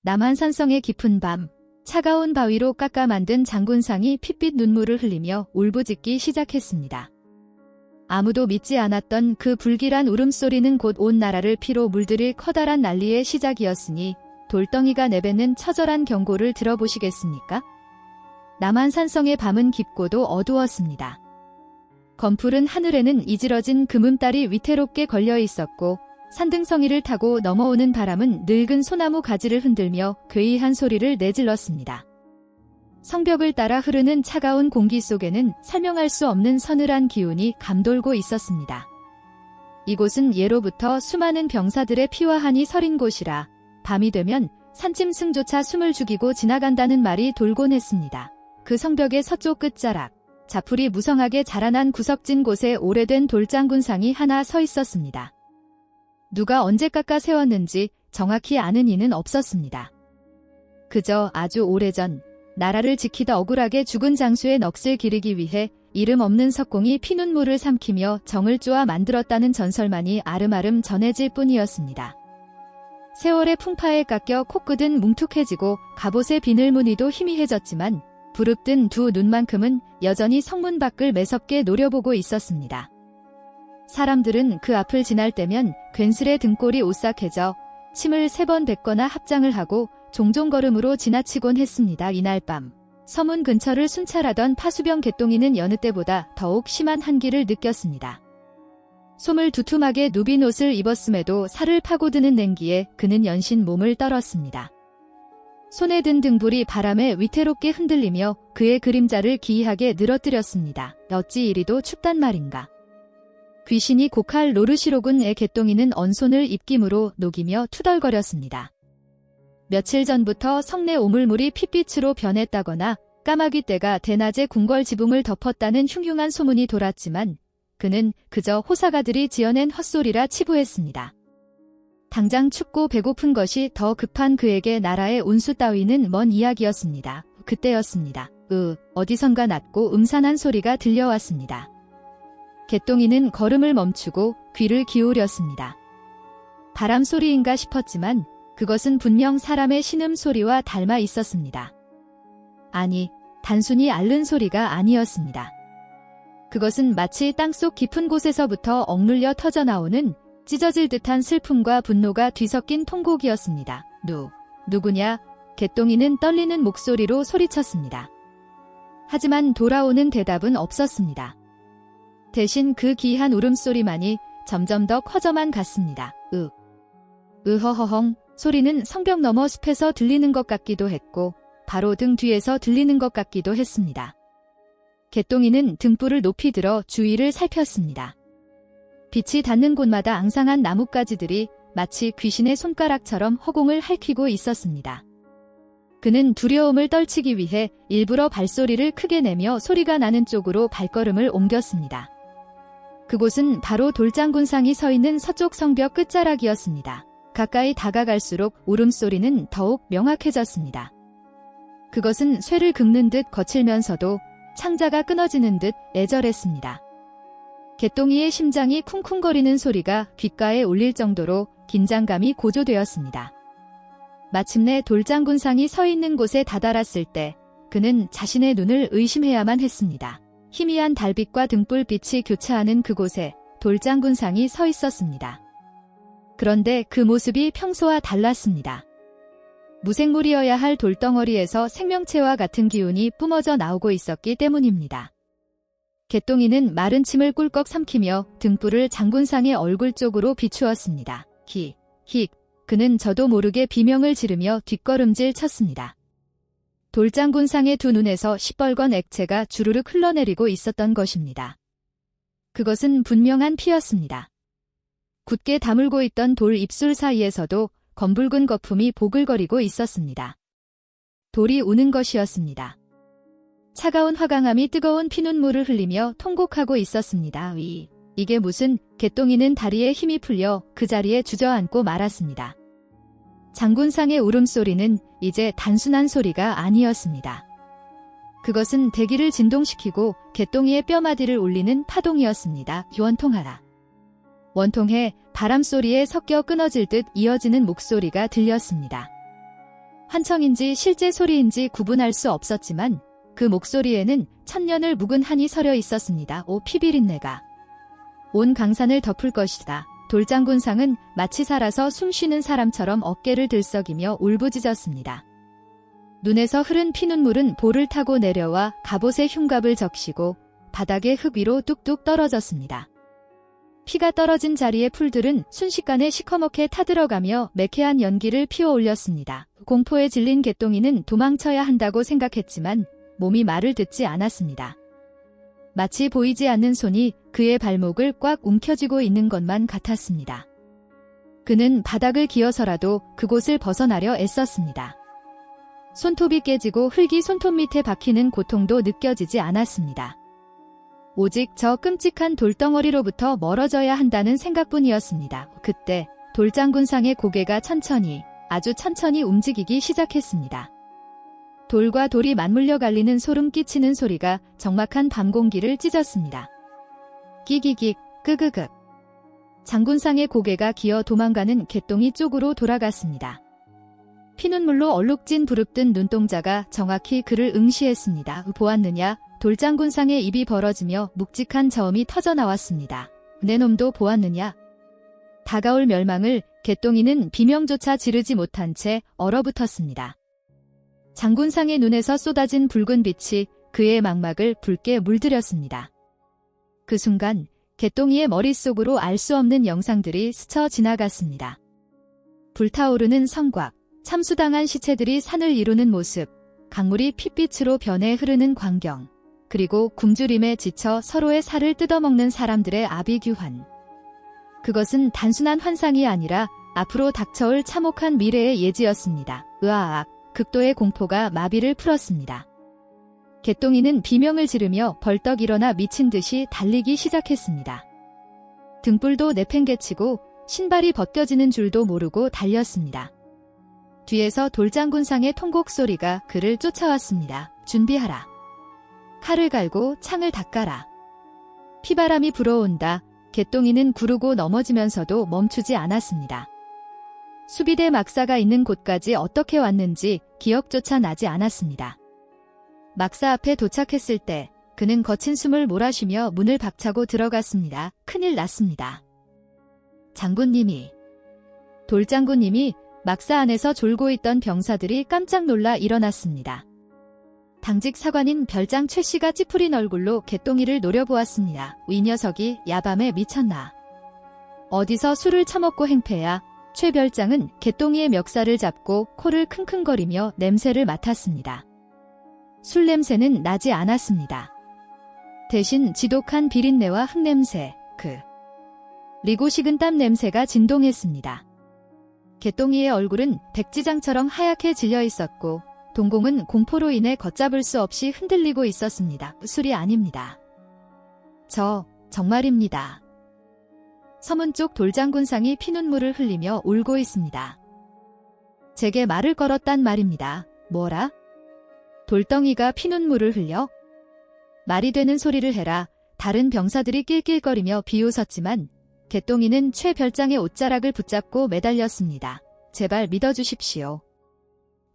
남한산성의 깊은 밤, 차가운 바위로 깎아 만든 장군상이 핏빛 눈물을 흘리며 울부짖기 시작했습니다. 아무도 믿지 않았던 그 불길한 울음소리는 곧 온 나라를 피로 물들일 커다란 난리의 시작이었으니 돌덩이가 내뱉는 처절한 경고를 들어보시겠습니까? 남한산성의 밤은 깊고도 어두웠습니다. 검푸른 하늘에는 이지러진 금음달이 위태롭게 걸려 있었고 산등성이를 타고 넘어오는 바람은 늙은 소나무 가지를 흔들며 괴이한 소리를 내질렀습니다. 성벽을 따라 흐르는 차가운 공기 속에는 설명할 수 없는 서늘한 기운이 감돌고 있었습니다. 이곳은 예로부터 수많은 병사들의 피와 한이 서린 곳이라 밤이 되면 산짐승조차 숨을 죽이고 지나간다는 말이 돌곤 했습니다. 그 성벽의 서쪽 끝자락, 자풀이 무성하게 자라난 구석진 곳에 오래된 돌장군상이 하나 서 있었습니다. 누가 언제 깎아 세웠는지 정확히 아는 이는 없었습니다. 그저 아주 오래전 나라를 지키다 억울하게 죽은 장수의 넋을 기르기 위해 이름 없는 석공이 피눈물을 삼키며 정을 쪼아 만들었다는 전설만이 아름아름 전해질 뿐이었습니다. 세월의 풍파에 깎여 코끝은 뭉툭해지고 갑옷의 비늘무늬도 희미해졌지만 부릅뜬 두 눈만큼은 여전히 성문 밖을 매섭게 노려보고 있었습니다. 사람들은 그 앞을 지날 때면 괜스레 등골이 오싹해져 침을 3번 뱉거나 합장을 하고 종종 걸음으로 지나치곤 했습니다. 이날 밤 서문 근처를 순찰하던 파수병 개똥이는 여느 때보다 더욱 심한 한기를 느꼈습니다. 솜을 두툼하게 누빈 옷을 입었음에도 살을 파고드는 냉기에 그는 연신 몸을 떨었습니다. 손에 든 등불이 바람에 위태롭게 흔들리며 그의 그림자를 기이하게 늘어뜨렸습니다. 어찌 이리도 춥단 말인가. 귀신이 고칼 노르시로군의 개똥이는 언손을 입김으로 녹이며 투덜거렸습니다. 며칠 전부터 성내 오물물이 핏빛으로 변했다거나 까마귀 떼가 대낮에 궁궐 지붕을 덮었다는 흉흉한 소문이 돌았지만 그는 그저 호사가들이 지어낸 헛소리라 치부했습니다. 당장 춥고 배고픈 것이 더 급한 그에게 나라의 운수 따위는 먼 이야기였습니다. 그때였습니다. 어디선가 낮고 음산한 소리가 들려왔습니다. 개똥이는 걸음을 멈추고 귀를 기울였습니다. 바람 소리인가 싶었지만 그것은 분명 사람의 신음소리와 닮아 있었습니다. 아니, 단순히 앓는 소리가 아니었습니다. 그것은 마치 땅속 깊은 곳에서부터 억눌려 터져나오는 찢어질 듯한 슬픔과 분노가 뒤섞인 통곡이었습니다. 누구냐? 개똥이는 떨리는 목소리로 소리쳤습니다. 하지만 돌아오는 대답은 없었습니다. 대신 그 기이한 울음소리만이 점점 더 커져만 갔습니다. 으허허헝 소리는 성벽 너머 숲에서 들리는 것 같기도 했고 바로 등 뒤에서 들리는 것 같기도 했습니다. 개똥이는 등불을 높이 들어 주위를 살폈습니다. 빛이 닿는 곳마다 앙상한 나뭇가지들이 마치 귀신의 손가락처럼 허공을 핥히고 있었습니다. 그는 두려움을 떨치기 위해 일부러 발소리를 크게 내며 소리가 나는 쪽으로 발걸음을 옮겼습니다. 그곳은 바로 돌장군상이 서 있는 서쪽 성벽 끝자락이었습니다. 가까이 다가갈수록 울음소리는 더욱 명확해졌습니다. 그것은 쇠를 긁는 듯 거칠면서도 창자가 끊어지는 듯 애절했습니다. 개똥이의 심장이 쿵쿵거리는 소리가 귓가에 울릴 정도로 긴장감이 고조되었습니다. 마침내 돌장군상이 서 있는 곳에 다다랐을 때 그는 자신의 눈을 의심해야만 했습니다. 희미한 달빛과 등불빛이 교차하는 그곳에 돌장군상이 서 있었습니다. 그런데 그 모습이 평소와 달랐습니다. 무생물이어야 할 돌덩어리에서 생명체와 같은 기운이 뿜어져 나오고 있었기 때문입니다. 개똥이는 마른 침을 꿀꺽 삼키며 등불을 장군상의 얼굴 쪽으로 비추었습니다. 그는 저도 모르게 비명을 지르며 뒷걸음질 쳤습니다. 돌장군상의 두 눈에서 시뻘건 액체가 주르륵 흘러내리고 있었던 것입니다. 그것은 분명한 피였습니다. 굳게 다물고 있던 돌 입술 사이에서도 검붉은 거품이 보글거리고 있었습니다. 돌이 우는 것이었습니다. 차가운 화강암이 뜨거운 피눈물을 흘리며 통곡하고 있었습니다. 이게 무슨... 개똥이는 다리에 힘이 풀려 그 자리에 주저앉고 말았습니다. 장군상의 울음소리는 이제 단순한 소리가 아니었습니다. 그것은 대기를 진동시키고 개똥이의 뼈마디를 울리는 파동이었습니다. 원통하라. 원통해 바람소리에 섞여 끊어질 듯 이어지는 목소리가 들렸습니다. 환청인지 실제 소리인지 구분할 수 없었지만 그 목소리에는 천년을 묵은 한이 서려 있었습니다. 오 피비린내가 온 강산을 덮을 것이다. 돌장군상은 마치 살아서 숨쉬는 사람처럼 어깨를 들썩이며 울부짖었습니다. 눈에서 흐른 피눈물은 볼을 타고 내려와 갑옷의 흉갑을 적시고 바닥의 흙 위로 뚝뚝 떨어졌습니다. 피가 떨어진 자리의 풀들은 순식간에 시커멓게 타들어가며 매캐한 연기를 피워 올렸습니다. 공포에 질린 개똥이는 도망쳐야 한다고 생각했지만 몸이 말을 듣지 않았습니다. 마치 보이지 않는 손이 그의 발목을 꽉 움켜쥐고 있는 것만 같았습니다. 그는 바닥을 기어서라도 그곳을 벗어나려 애썼습니다. 손톱이 깨지고 흙이 손톱 밑에 박히는 고통도 느껴지지 않았습니다. 오직 저 끔찍한 돌덩어리로부터 멀어져야 한다는 생각뿐이었습니다. 그때 돌장군상의 고개가 천천히, 아주 천천히 움직이기 시작했습니다. 돌과 돌이 맞물려 갈리는 소름 끼치는 소리가 적막한 밤 공기를 찢었습니다. 끼기깃, 끄그극. 장군상의 고개가 기어 도망가는 개똥이 쪽으로 돌아갔습니다. 피눈물로 얼룩진 부릅뜬 눈동자가 정확히 그를 응시했습니다. 보았느냐? 돌장군상의 입이 벌어지며 묵직한 저음이 터져 나왔습니다. 내 놈도 보았느냐? 다가올 멸망을 개똥이는 비명조차 지르지 못한 채 얼어붙었습니다. 장군상의 눈에서 쏟아진 붉은 빛이 그의 망막을 붉게 물들였습니다. 그 순간 개똥이의 머릿속으로 알 수 없는 영상들이 스쳐 지나갔습니다. 불타오르는 성곽, 참수당한 시체들이 산을 이루는 모습, 강물이 핏빛으로 변해 흐르는 광경, 그리고 굶주림에 지쳐 서로의 살을 뜯어먹는 사람들의 아비규환. 그것은 단순한 환상이 아니라 앞으로 닥쳐올 참혹한 미래의 예지였습니다. 으아악, 극도의 공포가 마비를 풀었습니다. 개똥이는 비명을 지르며 벌떡 일어나 미친 듯이 달리기 시작했습니다. 등불도 내팽개치고 신발이 벗겨지는 줄도 모르고 달렸습니다. 뒤에서 돌장군상의 통곡 소리가 그를 쫓아왔습니다. 준비하라. 칼을 갈고 창을 닦아라. 피바람이 불어온다. 개똥이는 구르고 넘어지면서도 멈추지 않았습니다. 수비대 막사가 있는 곳까지 어떻게 왔는지 기억조차 나지 않았습니다. 막사 앞에 도착했을 때 그는 거친 숨을 몰아쉬며 문을 박차고 들어갔습니다. 큰일 났습니다. 장군님이. 돌장군님이. 막사 안에서 졸고 있던 병사들이 깜짝 놀라 일어났습니다. 당직 사관인 별장 최 씨가 찌푸린 얼굴로 개똥이를 노려보았습니다. 이 녀석이 야밤에 미쳤나. 어디서 술을 처먹고 행패야. 최 별장은 개똥이의 멱살을 잡고 코를 킁킁거리며 냄새를 맡았습니다. 술 냄새는 나지 않았습니다. 대신 지독한 비린내와 흙냄새, 그리고 식은 땀 냄새가 진동했습니다. 개똥이의 얼굴은 백지장처럼 하얗게 질려 있었고 동공은 공포로 인해 걷잡을 수 없이 흔들리고 있었습니다. 술이 아닙니다. 정말입니다. 서문 쪽 돌장군상이 피눈물을 흘리며 울고 있습니다. 제게 말을 걸었단 말입니다. 뭐라? 돌덩이가 피눈물을 흘려? 말이 되는 소리를 해라. 다른 병사들이 낄낄거리며 비웃었지만 개똥이는 최 별장의 옷자락을 붙잡고 매달렸습니다. 제발 믿어주십시오.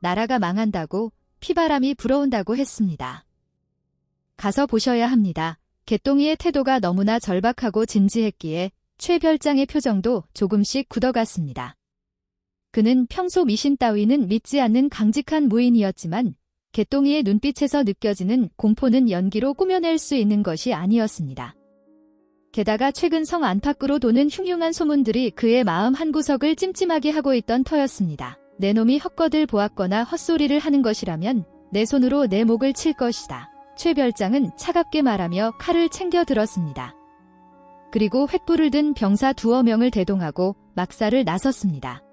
나라가 망한다고, 피바람이 불어온다고 했습니다. 가서 보셔야 합니다. 개똥이의 태도가 너무나 절박하고 진지했기에 최 별장의 표정도 조금씩 굳어갔습니다. 그는 평소 미신 따위는 믿지 않는 강직한 무인이었지만 개똥이의 눈빛에서 느껴지는 공포는 연기로 꾸며낼 수 있는 것이 아니었습니다. 게다가 최근 성 안팎으로 도는 흉흉한 소문들이 그의 마음 한구석을 찜찜하게 하고 있던 터였습니다. 내 놈이 헛것을 보았거나 헛소리를 하는 것이라면 내 손으로 내 목을 칠 것이다. 최 별장은 차갑게 말하며 칼을 챙겨 들었습니다. 그리고 횃불을 든 병사 두어 명을 대동하고 막사를 나섰습니다.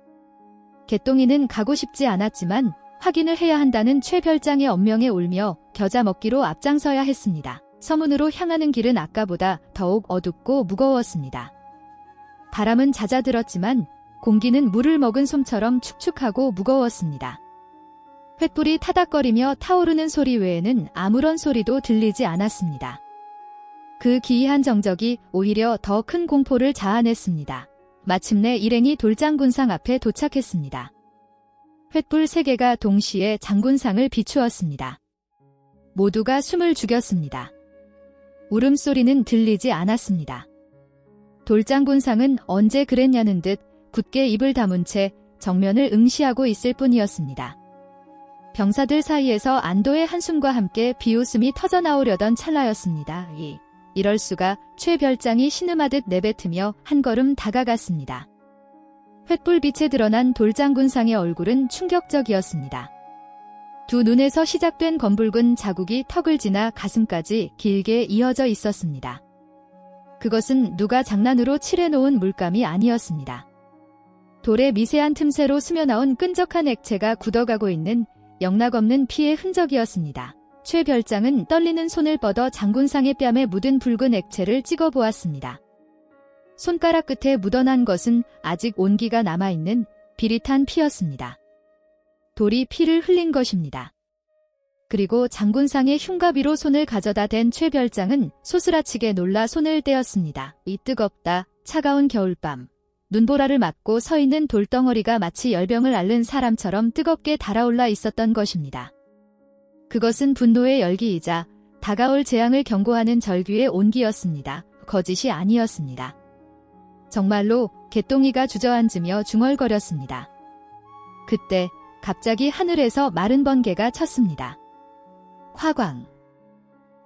개똥이는 가고 싶지 않았지만 확인을 해야 한다는 최 별장의 엄명에 울며 겨자 먹기로 앞장서야 했습니다. 서문으로 향하는 길은 아까보다 더욱 어둡고 무거웠습니다. 바람은 잦아들었지만 공기는 물을 먹은 솜처럼 축축하고 무거웠습니다. 횃불이 타닥거리며 타오르는 소리 외에는 아무런 소리도 들리지 않았습니다. 그 기이한 정적이 오히려 더 큰 공포를 자아냈습니다. 마침내 일행이 돌장군상 앞에 도착했습니다. 횃불 3개가 동시에 장군상을 비추었습니다. 모두가 숨을 죽였습니다. 울음소리는 들리지 않았습니다. 돌장군상은 언제 그랬냐는 듯 굳게 입을 다문 채 정면을 응시하고 있을 뿐이었습니다. 병사들 사이에서 안도의 한숨과 함께 비웃음이 터져나오려던 찰나였습니다. 이럴 수가. 최별장이 신음하듯 내뱉으며 한 걸음 다가갔습니다. 횃불빛에 드러난 돌장군상의 얼굴은 충격적이었습니다. 두 눈에서 시작된 검붉은 자국이 턱을 지나 가슴까지 길게 이어져 있었습니다. 그것은 누가 장난으로 칠해놓은 물감이 아니었습니다. 돌의 미세한 틈새로 스며나온 끈적한 액체가 굳어가고 있는 영락없는 피의 흔적이었습니다. 최별장은 떨리는 손을 뻗어 장군상의 뺨에 묻은 붉은 액체를 찍어보았습니다. 손가락 끝에 묻어난 것은 아직 온기가 남아있는 비릿한 피였습니다. 돌이 피를 흘린 것입니다. 그리고 장군상의 흉가비로 손을 가져다 댄 최별장은 소스라치게 놀라 손을 떼었습니다. 이 뜨겁다, 차가운 겨울밤. 눈보라를 맞고 서 있는 돌덩어리가 마치 열병을 앓는 사람처럼 뜨겁게 달아올라 있었던 것입니다. 그것은 분노의 열기이자 다가올 재앙을 경고하는 절규의 온기였습니다. 거짓이 아니었습니다. 정말로 개똥이가 주저앉으며 중얼거렸습니다. 그때 갑자기 하늘에서 마른 번개가 쳤습니다. 화광.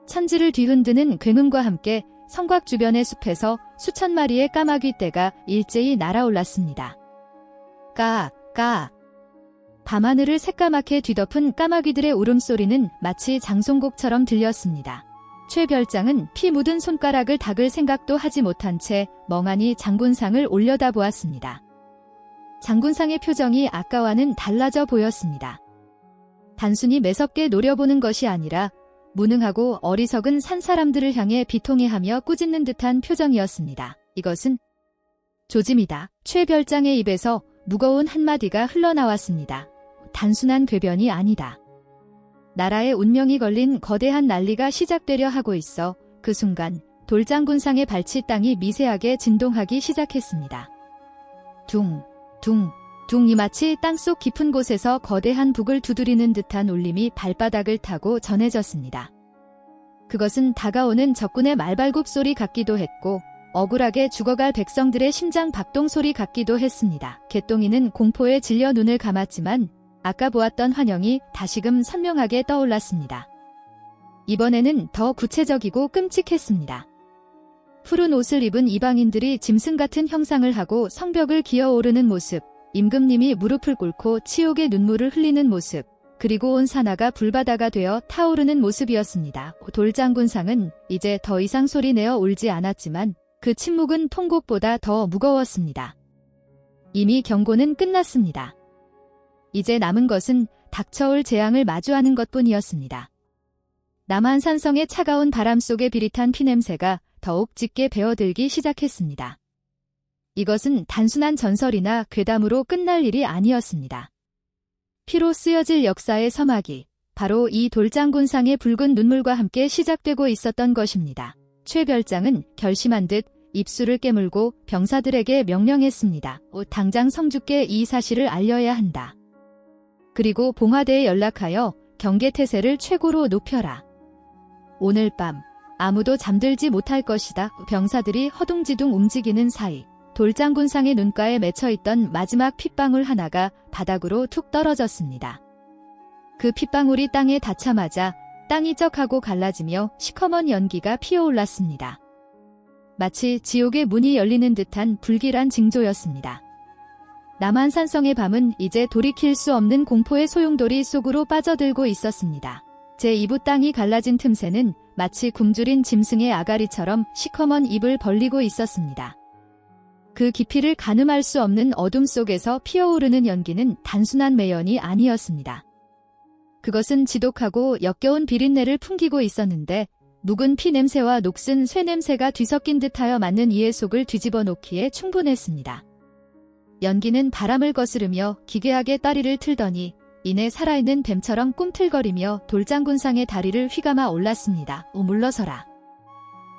천지를 뒤흔드는 굉음과 함께 성곽 주변의 숲에서 수천 마리의 까마귀 떼가 일제히 날아올랐습니다. 까악. 밤하늘을 새까맣게 뒤덮은 까마귀들의 울음소리는 마치 장송곡처럼 들렸습니다. 최별장은 피 묻은 손가락을 닦을 생각도 하지 못한 채 멍하니 장군상을 올려다보았습니다. 장군상의 표정이 아까와는 달라져 보였습니다. 단순히 매섭게 노려보는 것이 아니라 무능하고 어리석은 산사람들을 향해 비통해하며 꾸짖는 듯한 표정이었습니다. 이것은 조짐이다. 최별장의 입에서 무거운 한마디가 흘러나왔습니다. 단순한 궤변이 아니다. 나라의 운명이 걸린 거대한 난리가 시작되려 하고 있어. 그 순간 돌장군상의 발치 땅이 미세하게 진동하기 시작했습니다. 둥. 이 마치 땅속 깊은 곳에서 거대한 북을 두드리는 듯한 울림이 발바닥을 타고 전해졌습니다. 그것은 다가오는 적군의 말발굽 소리 같기도 했고 억울하게 죽어갈 백성들의 심장 박동 소리 같기도 했습니다. 개똥이는 공포에 질려 눈을 감았지만 아까 보았던 환영이 다시금 선명하게 떠올랐습니다. 이번에는 더 구체적이고 끔찍했습니다. 푸른 옷을 입은 이방인들이 짐승 같은 형상을 하고 성벽을 기어오르는 모습, 임금님이 무릎을 꿇고 치욕의 눈물을 흘리는 모습, 그리고 온 산하가 불바다가 되어 타오르는 모습이었습니다. 돌장군상은 이제 더 이상 소리내어 울지 않았지만 그 침묵은 통곡보다 더 무거웠습니다. 이미 경고는 끝났습니다. 이제 남은 것은 닥쳐올 재앙을 마주하는 것뿐이었습니다. 남한산성의 차가운 바람 속에 비릿한 피냄새가 더욱 짙게 배어들기 시작했습니다. 이것은 단순한 전설이나 괴담으로 끝날 일이 아니었습니다. 피로 쓰여질 역사의 서막이 바로 이 돌장군상의 붉은 눈물과 함께 시작되고 있었던 것입니다. 최별장은 결심한 듯 입술을 깨물고 병사들에게 명령했습니다. 당장 성주께 이 사실을 알려야 한다. 그리고 봉화대에 연락하여 경계태세를 최고로 높여라. 오늘 밤 아무도 잠들지 못할 것이다. 병사들이 허둥지둥 움직이는 사이 돌장군상의 눈가에 맺혀있던 마지막 핏방울 하나가 바닥으로 툭 떨어졌습니다. 그 핏방울이 땅에 닿자마자 땅이 쩍하고 갈라지며 시커먼 연기가 피어올랐습니다. 마치 지옥의 문이 열리는 듯한 불길한 징조였습니다. 남한산성의 밤은 이제 돌이킬 수 없는 공포의 소용돌이 속으로 빠져들고 있었습니다. 제2부 땅이 갈라진 틈새는 마치 굶주린 짐승의 아가리처럼 시커먼 입을 벌리고 있었습니다. 그 깊이를 가늠할 수 없는 어둠 속에서 피어오르는 연기는 단순한 매연이 아니었습니다. 그것은 지독하고 역겨운 비린내를 풍기고 있었는데 묵은 피 냄새와 녹슨 쇠 냄새가 뒤섞인 듯하여 맞는 이의 속을 뒤집어 놓기에 충분했습니다. 연기는 바람을 거스르며 기괴하게 따리를 틀더니 이내 살아있는 뱀처럼 꿈틀거리며 돌장군상의 다리를 휘감아 올랐습니다. 물러서라.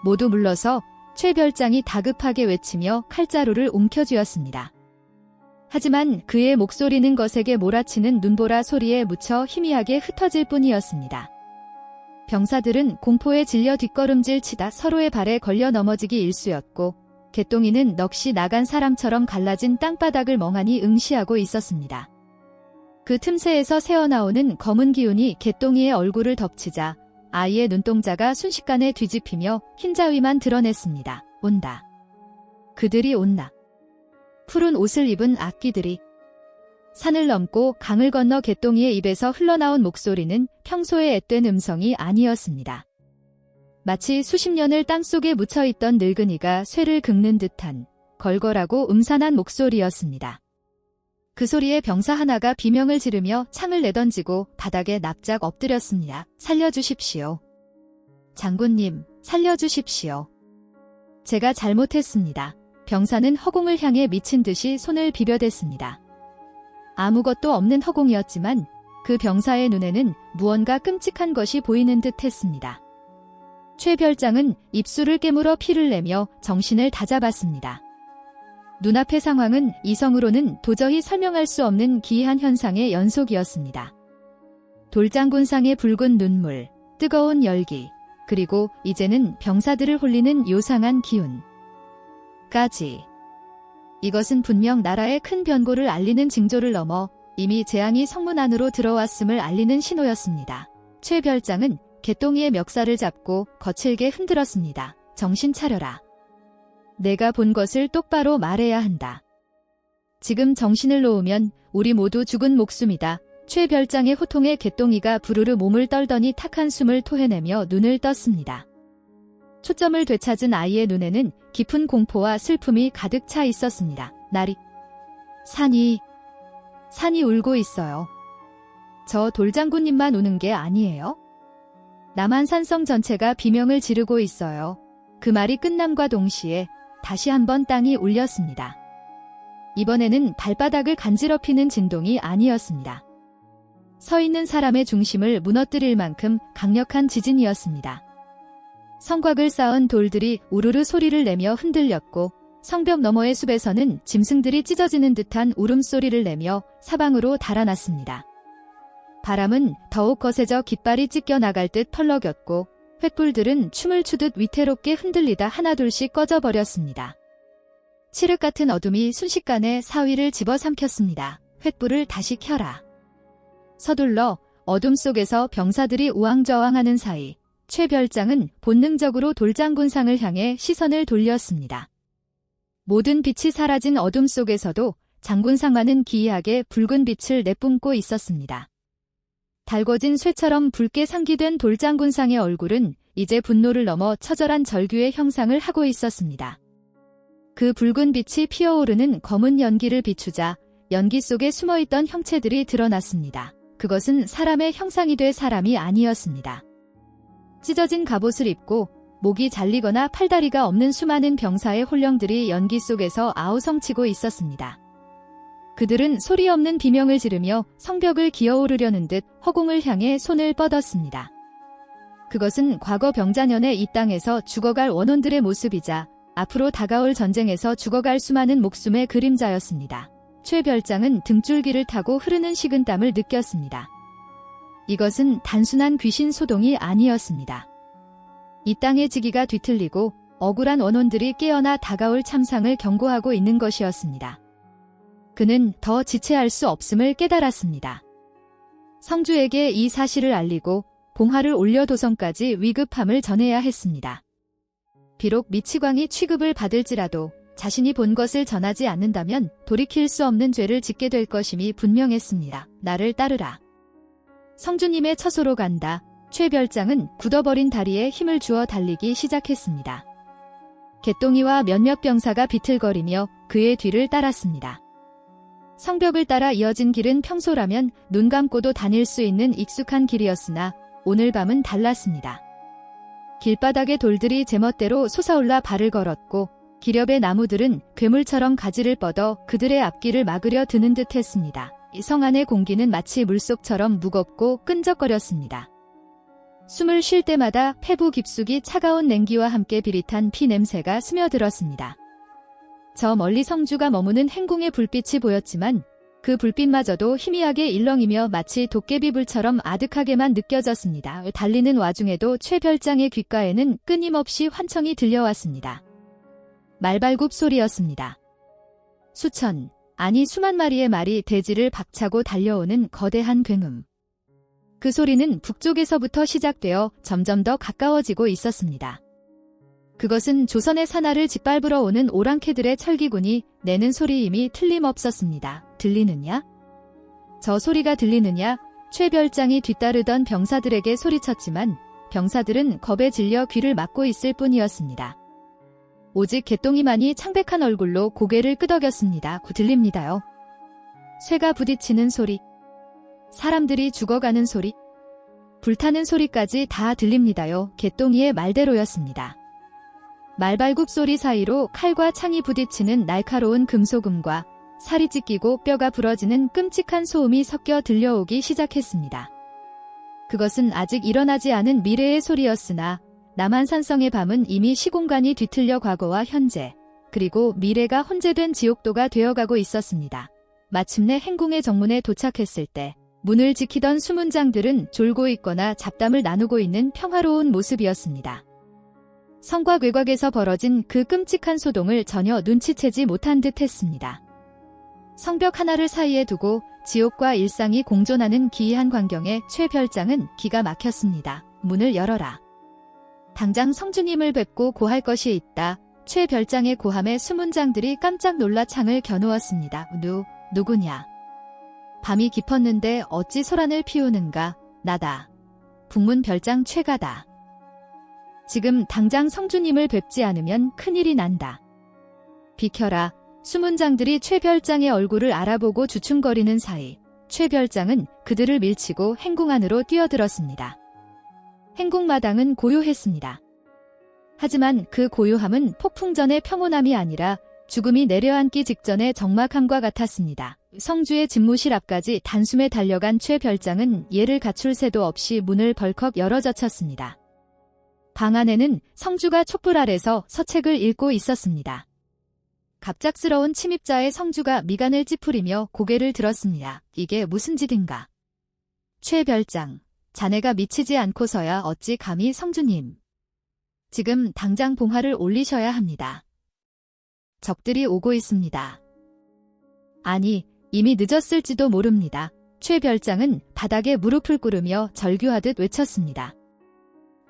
모두 물러서 최별장이 다급하게 외치며 칼자루를 움켜쥐었습니다. 하지만 그의 목소리는 거세게 몰아치는 눈보라 소리에 묻혀 희미하게 흩어질 뿐이었습니다. 병사들은 공포에 질려 뒷걸음질 치다 서로의 발에 걸려 넘어지기 일쑤였고 개똥이는 넋이 나간 사람처럼 갈라진 땅바닥을 멍하니 응시하고 있었습니다. 그 틈새에서 새어나오는 검은 기운이 개똥이의 얼굴을 덮치자 아이의 눈동자가 순식간에 뒤집히며 흰자위만 드러냈습니다. 온다. 그들이 온다. 푸른 옷을 입은 악귀들이. 산을 넘고 강을 건너 개똥이의 입에서 흘러나온 목소리는 평소의 앳된 음성이 아니었습니다. 마치 수십 년을 땅속에 묻혀있던 늙은이가 쇠를 긁는 듯한 걸걸하고 음산한 목소리였습니다. 그 소리에 병사 하나가 비명을 지르며 창을 내던지고 바닥에 납작 엎드렸습니다. 살려주십시오. 장군님, 살려주십시오. 제가 잘못했습니다. 병사는 허공을 향해 미친 듯이 손을 비벼댔습니다. 아무것도 없는 허공이었지만 그 병사의 눈에는 무언가 끔찍한 것이 보이는 듯 했습니다. 최 별장은 입술을 깨물어 피를 내며 정신을 다잡았습니다. 눈앞의 상황은 이성으로는 도저히 설명할 수 없는 기이한 현상의 연속이었습니다. 돌장군상의 붉은 눈물, 뜨거운 열기, 그리고 이제는 병사들을 홀리는 요상한 기운까지. 이것은 분명 나라의 큰 변고를 알리는 징조를 넘어 이미 재앙이 성문 안으로 들어왔음을 알리는 신호였습니다. 최 별장은 개똥이의 멱살을 잡고 거칠게 흔들었습니다. 정신 차려라. 내가 본 것을 똑바로 말해야 한다. 지금 정신을 놓으면 우리 모두 죽은 목숨이다. 최 별장의 호통에 개똥이가 부르르 몸을 떨더니 탁한 숨을 토해내며 눈을 떴습니다. 초점을 되찾은 아이의 눈에는 깊은 공포와 슬픔이 가득 차 있었습니다. 산이 울고 있어요. 저 돌장군님만 우는 게 아니에요? 남한산성 전체가 비명을 지르고 있어요. 그 말이 끝남과 동시에 다시 한번 땅이 울렸습니다. 이번에는 발바닥을 간지럽히는 진동이 아니었습니다. 서 있는 사람의 중심을 무너뜨릴 만큼 강력한 지진이었습니다. 성곽을 쌓은 돌들이 우르르 소리를 내며 흔들렸고 성벽 너머의 숲에서는 짐승들이 찢어지는 듯한 울음소리를 내며 사방으로 달아났습니다. 바람은 더욱 거세져 깃발이 찢겨 나갈 듯 펄럭였고 횃불들은 춤을 추듯 위태롭게 흔들리다 하나둘씩 꺼져버렸습니다. 칠흑 같은 어둠이 순식간에 사위를 집어삼켰습니다. 횃불을 다시 켜라. 서둘러. 어둠 속에서 병사들이 우왕좌왕하는 사이 최 별장은 본능적으로 돌장군상을 향해 시선을 돌렸습니다. 모든 빛이 사라진 어둠 속에서도 장군상만은 기이하게 붉은 빛을 내뿜고 있었습니다. 달궈진 쇠처럼 붉게 상기된 돌장군상의 얼굴은 이제 분노를 넘어 처절한 절규의 형상을 하고 있었습니다. 그 붉은 빛이 피어오르는 검은 연기를 비추자 연기 속에 숨어있던 형체들이 드러났습니다. 그것은 사람의 형상이 될 사람이 아니었습니다. 찢어진 갑옷을 입고 목이 잘리거나 팔다리가 없는 수많은 병사의 혼령들이 연기 속에서 아우성치고 있었습니다. 그들은 소리 없는 비명을 지르며 성벽을 기어오르려는 듯 허공을 향해 손을 뻗었습니다. 그것은 과거 병자년의 이 땅에서 죽어갈 원혼들의 모습이자 앞으로 다가올 전쟁에서 죽어갈 수많은 목숨의 그림자였습니다. 최 별장은 등줄기를 타고 흐르는 식은땀을 느꼈습니다. 이것은 단순한 귀신 소동이 아니었습니다. 이 땅의 지기가 뒤틀리고 억울한 원혼들이 깨어나 다가올 참상을 경고하고 있는 것이었습니다. 그는 더 지체할 수 없음을 깨달았습니다. 성주에게 이 사실을 알리고 봉화를 올려 도성까지 위급함을 전해야 했습니다. 비록 미치광이 취급을 받을지라도 자신이 본 것을 전하지 않는다면 돌이킬 수 없는 죄를 짓게 될 것임이 분명했습니다. 나를 따르라. 성주님의 처소로 간다. 최 별장은 굳어버린 다리에 힘을 주어 달리기 시작했습니다. 개똥이와 몇몇 병사가 비틀거리며 그의 뒤를 따랐습니다. 성벽을 따라 이어진 길은 평소라면 눈 감고도 다닐 수 있는 익숙한 길이었으나 오늘 밤은 달랐습니다. 길바닥의 돌들이 제멋대로 솟아올라 발을 걸었고 기렵의 나무들은 괴물처럼 가지를 뻗어 그들의 앞길을 막으려 드는 듯 했습니다. 성 안의 공기는 마치 물속처럼 무겁고 끈적거렸습니다. 숨을 쉴 때마다 폐부 깊숙이 차가운 냉기와 함께 비릿한 피 냄새가 스며들었습니다. 저 멀리 성주가 머무는 행궁의 불빛이 보였지만 그 불빛마저도 희미하게 일렁이며 마치 도깨비불처럼 아득하게만 느껴졌습니다. 달리는 와중에도 최별장의 귓가에는 끊임없이 환청이 들려왔습니다. 말발굽 소리였습니다. 수천, 아니 수만 마리의 말이 대지를 박차고 달려오는 거대한 굉음. 그 소리는 북쪽에서부터 시작되어 점점 더 가까워지고 있었습니다. 그것은 조선의 산하를 짓밟으러 오는 오랑캐들의 철기군이 내는 소리임이 틀림없었습니다. 들리느냐? 저 소리가 들리느냐? 최별장이 뒤따르던 병사들에게 소리쳤지만 병사들은 겁에 질려 귀를 막고 있을 뿐이었습니다. 오직 개똥이만이 창백한 얼굴로 고개를 끄덕였습니다. 들립니다요. 쇠가 부딪히는 소리, 사람들이 죽어가는 소리, 불타는 소리까지 다 들립니다요. 개똥이의 말대로였습니다. 말발굽 소리 사이로 칼과 창이 부딪히는 날카로운 금소금과 살이 찢기고 뼈가 부러지는 끔찍한 소음이 섞여 들려오기 시작했습니다. 그것은 아직 일어나지 않은 미래의 소리였으나 남한산성의 밤은 이미 시공간이 뒤틀려 과거와 현재, 그리고 미래가 혼재된 지옥도가 되어가고 있었습니다. 마침내 행궁의 정문에 도착했을 때 문을 지키던 수문장들은 졸고 있거나 잡담을 나누고 있는 평화로운 모습이었습니다. 성과 외곽에서 벌어진 그 끔찍한 소동을 전혀 눈치채지 못한 듯 했습니다. 성벽 하나를 사이에 두고 지옥과 일상이 공존하는 기이한 광경에 최별장은 기가 막혔습니다. 문을 열어라. 당장 성주님을 뵙고 고할 것이 있다. 최별장의 고함에 수문장들이 깜짝 놀라 창을 겨누었습니다. 누구냐? 밤이 깊었는데 어찌 소란을 피우는가? 나다. 북문별장 최가다. 지금 당장 성주님을 뵙지 않으면 큰일이 난다. 비켜라. 수문장들이 최별장의 얼굴을 알아보고 주춤거리는 사이 최별장은 그들을 밀치고 행궁 안으로 뛰어들었습니다. 행궁 마당은 고요했습니다. 하지만 그 고요함은 폭풍전의 평온함이 아니라 죽음이 내려앉기 직전의 적막함과 같았습니다. 성주의 집무실 앞까지 단숨에 달려간 최별장은 예를 갖출 새도 없이 문을 벌컥 열어젖혔습니다. 방 안에는 성주가 촛불 아래서 서책을 읽고 있었습니다. 갑작스러운 침입자의 성주가 미간을 찌푸리며 고개를 들었습니다. 이게 무슨 짓인가? 최별장, 자네가 미치지 않고서야 어찌 감히 성주님. 지금 당장 봉화를 올리셔야 합니다. 적들이 오고 있습니다. 아니, 이미 늦었을지도 모릅니다. 최별장은 바닥에 무릎을 꿇으며 절규하듯 외쳤습니다.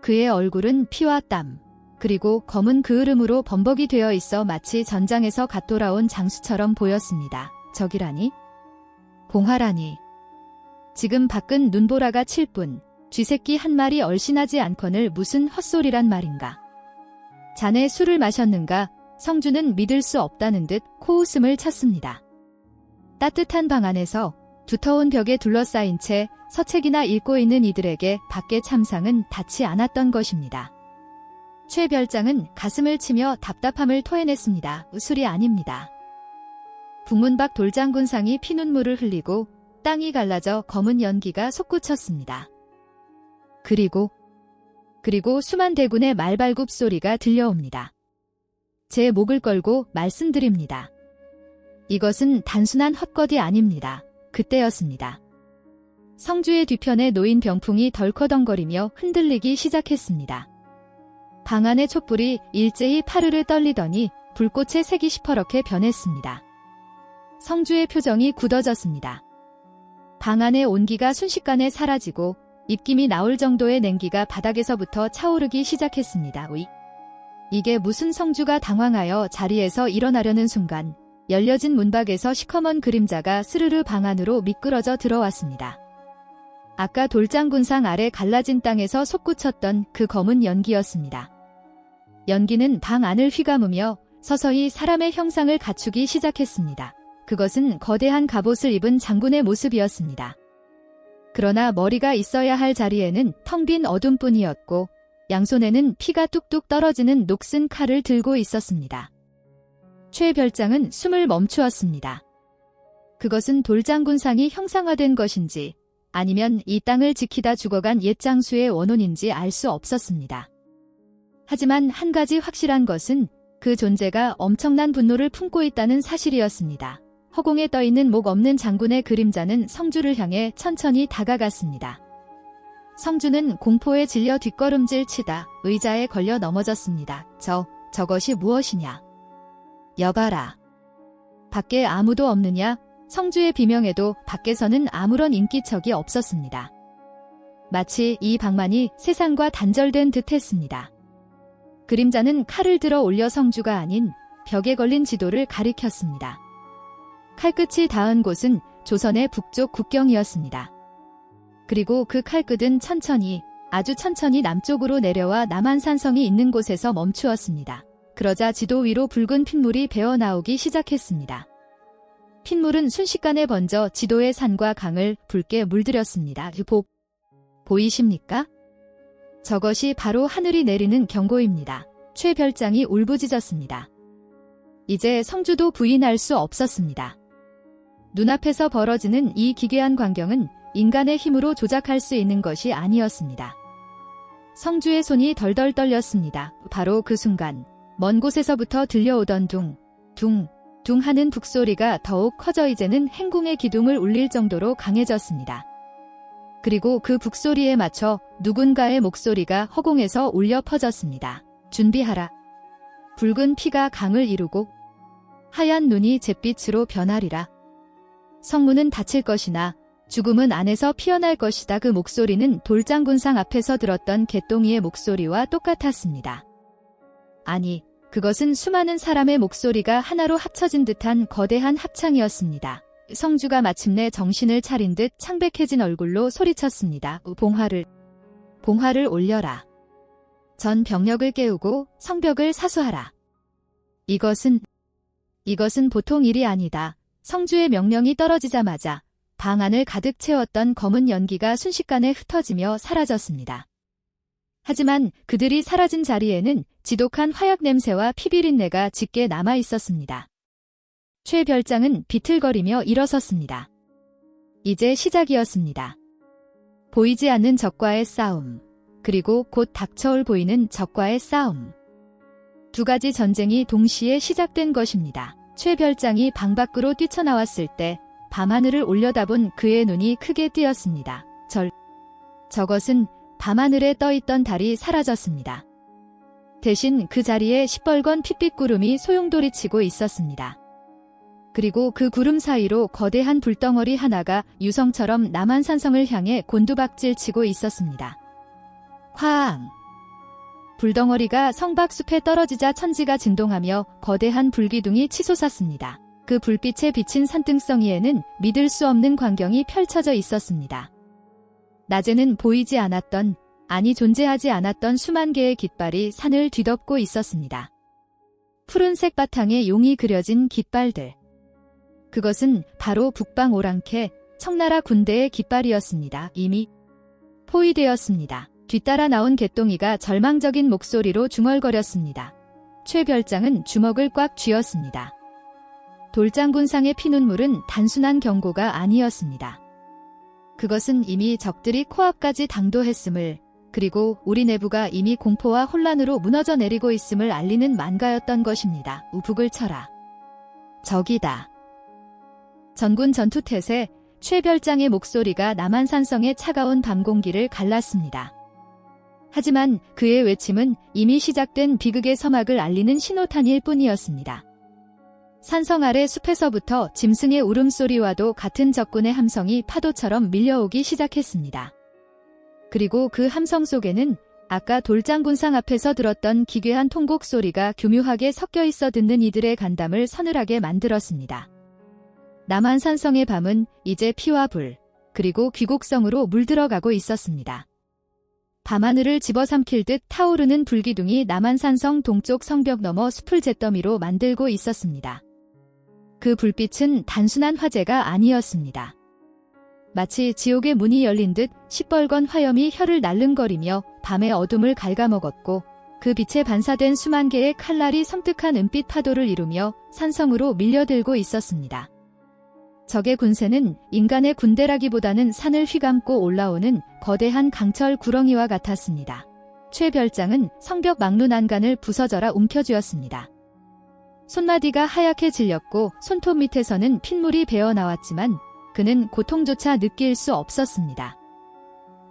그의 얼굴은 피와 땀, 그리고 검은 그을음으로 범벅이 되어 있어 마치 전장에서 갓 돌아온 장수처럼 보였습니다. 적이라니? 봉화라니. 지금 밖은 눈보라가 칠 뿐, 쥐새끼 한 마리 얼씬하지 않거늘 무슨 헛소리란 말인가. 자네 술을 마셨는가? 성주는 믿을 수 없다는 듯 코웃음을 쳤습니다. 따뜻한 방 안에서 두터운 벽에 둘러싸인 채 서책이나 읽고 있는 이들에게 밖의 참상은 닿지 않았던 것입니다. 최별장은 가슴을 치며 답답함을 토해냈습니다. 술이 아닙니다. 북문 밖 돌장군상이 피눈물을 흘리고 땅이 갈라져 검은 연기가 솟구쳤습니다. 그리고 수만 대군의 말발굽 소리가 들려옵니다. 제 목을 걸고 말씀드립니다. 이것은 단순한 헛것이 아닙니다. 그때였습니다. 성주의 뒤편에 놓인 병풍이 덜커덩거리며 흔들리기 시작했습니다. 방 안의 촛불이 일제히 파르르 떨리더니 불꽃의 색이 시퍼렇게 변했습니다. 성주의 표정이 굳어졌습니다. 방 안의 온기가 순식간에 사라지고 입김이 나올 정도의 냉기가 바닥에서부터 차오르기 시작했습니다. 이게 무슨? 성주가 당황하여 자리에서 일어나려는 순간 열려진 문밖에서 시커먼 그림자가 스르르 방 안으로 미끄러져 들어왔습니다. 아까 돌장군상 아래 갈라진 땅에서 솟구쳤던 그 검은 연기였습니다. 연기는 방 안을 휘감으며 서서히 사람의 형상을 갖추기 시작했습니다. 그것은 거대한 갑옷을 입은 장군의 모습이었습니다. 그러나 머리가 있어야 할 자리에는 텅 빈 어둠뿐이었고 양손에는 피가 뚝뚝 떨어지는 녹슨 칼을 들고 있었습니다. 최별장은 숨을 멈추었습니다. 그것은 돌장군상이 형상화된 것인지 아니면 이 땅을 지키다 죽어간 옛 장수의 원혼인지 알 수 없었습니다. 하지만 한 가지 확실한 것은 그 존재가 엄청난 분노를 품고 있다는 사실이었습니다. 허공에 떠있는 목 없는 장군의 그림자는 성주를 향해 천천히 다가갔습니다. 성주는 공포에 질려 뒷걸음질 치다 의자에 걸려 넘어졌습니다. 저것이 무엇이냐? 여봐라. 밖에 아무도 없느냐? 성주의 비명에도 밖에서는 아무런 인기척이 없었습니다. 마치 이 방만이 세상과 단절된 듯 했습니다. 그림자는 칼을 들어 올려 성주가 아닌 벽에 걸린 지도를 가리켰습니다. 칼끝이 닿은 곳은 조선의 북쪽 국경이었습니다. 그리고 그 칼끝은 아주 천천히 남쪽으로 내려와 남한산성이 있는 곳에서 멈추었습니다. 그러자 지도 위로 붉은 핏물이 배어나오기 시작했습니다. 핏물은 순식간에 번져 지도의 산과 강을 붉게 물들였습니다. 보이십니까? 저것이 바로 하늘이 내리는 경고입니다. 최 별장이 울부짖었습니다. 이제 성주도 부인할 수 없었습니다. 눈앞에서 벌어지는 이 기괴한 광경은 인간의 힘으로 조작할 수 있는 것이 아니었습니다. 성주의 손이 덜덜 떨렸습니다. 바로 그 순간 먼 곳에서부터 들려오던 둥 하는 북소리가 더욱 커져 이제는 행궁의 기둥을 울릴 정도로 강해졌습니다. 그리고 그 북소리에 맞춰 누군가의 목소리가 허공에서 울려 퍼졌습니다. 준비하라. 붉은 피가 강을 이루고 하얀 눈이 잿빛으로 변하리라. 성문은 닫힐 것이나 죽음은 안에서 피어날 것이다. 그 목소리는 돌장군상 앞에서 들었던 개똥이의 목소리와 똑같았습니다. 아니, 그것은 수많은 사람의 목소리가 하나로 합쳐진 듯한 거대한 합창이었습니다. 성주가 마침내 정신을 차린 듯 창백해진 얼굴로 소리쳤습니다. 봉화를 올려라. 전 병력을 깨우고 성벽을 사수하라. 이것은 보통 일이 아니다. 성주의 명령이 떨어지자마자 방 안을 가득 채웠던 검은 연기가 순식간에 흩어지며 사라졌습니다. 하지만 그들이 사라진 자리에는 지독한 화약 냄새와 피비린내가 짙게 남아 있었습니다. 최 별장은 비틀거리며 일어섰습니다. 이제 시작이었습니다. 보이지 않는 적과의 싸움, 그리고 곧 닥쳐올 보이는 적과의 싸움. 두 가지 전쟁이 동시에 시작된 것입니다. 최 별장이 방 밖으로 뛰쳐나왔을 때 밤하늘을 올려다본 그의 눈이 크게 띄었습니다. 저것은 밤하늘에 떠있던 달이 사라졌습니다. 대신 그 자리에 시뻘건 핏빛 구름이 소용돌이치고 있었습니다. 그리고 그 구름 사이로 거대한 불덩어리 하나가 유성처럼 남한산성을 향해 곤두박질치고 있었습니다. 쾅! 불덩어리가 성박숲에 떨어지자 천지가 진동하며 거대한 불기둥이 치솟았습니다. 그 불빛에 비친 산등성이에는 믿을 수 없는 광경이 펼쳐져 있었습니다. 낮에는 보이지 않았던, 아니 존재하지 않았던 수만 개의 깃발이 산을 뒤덮고 있었습니다. 푸른색 바탕에 용이 그려진 깃발들. 그것은 바로 북방 오랑캐 청나라 군대의 깃발이었습니다. 이미 포위되었습니다. 뒤따라 나온 개똥이가 절망적인 목소리로 중얼거렸습니다. 최 별장은 주먹을 꽉 쥐었습니다. 돌장군상의 피눈물은 단순한 경고가 아니었습니다. 그것은 이미 적들이 코앞까지 당도했음을, 그리고 우리 내부가 이미 공포와 혼란으로 무너져 내리고 있음을 알리는 만가였던 것입니다. 우북을 쳐라. 적이다. 전군 전투태세 최 별장의 목소리가 남한산성의 차가운 밤 공기를 갈랐습니다. 하지만 그의 외침은 이미 시작된 비극의 서막을 알리는 신호탄일 뿐이었습니다. 산성 아래 숲에서부터 짐승의 울음소리와도 같은 적군의 함성이 파도처럼 밀려오기 시작했습니다. 그리고 그 함성 속에는 아까 돌장군상 앞에서 들었던 기괴한 통곡 소리가 교묘하게 섞여 있어 듣는 이들의 간담을 서늘하게 만들었습니다. 남한산성의 밤은 이제 피와 불, 그리고 귀곡성으로 물들어가고 있었습니다. 밤하늘을 집어삼킬 듯 타오르는 불기둥이 남한산성 동쪽 성벽 너머 숲을 잿더미로 만들고 있었습니다. 그 불빛은 단순한 화재가 아니었습니다. 마치 지옥의 문이 열린 듯 시뻘건 화염이 혀를 날름거리며 밤의 어둠을 갉아먹었고, 그 빛에 반사된 수만 개의 칼날이 섬뜩한 은빛 파도를 이루며 산성으로 밀려들고 있었습니다. 적의 군세는 인간의 군대라기보다는 산을 휘감고 올라오는 거대한 강철 구렁이와 같았습니다. 최 별장은 성벽 막루 난간을 부서져라 움켜쥐었습니다. 손마디가 하얗게 질렸고 손톱 밑에서는 핏물이 배어 나왔지만 그는 고통조차 느낄 수 없었습니다.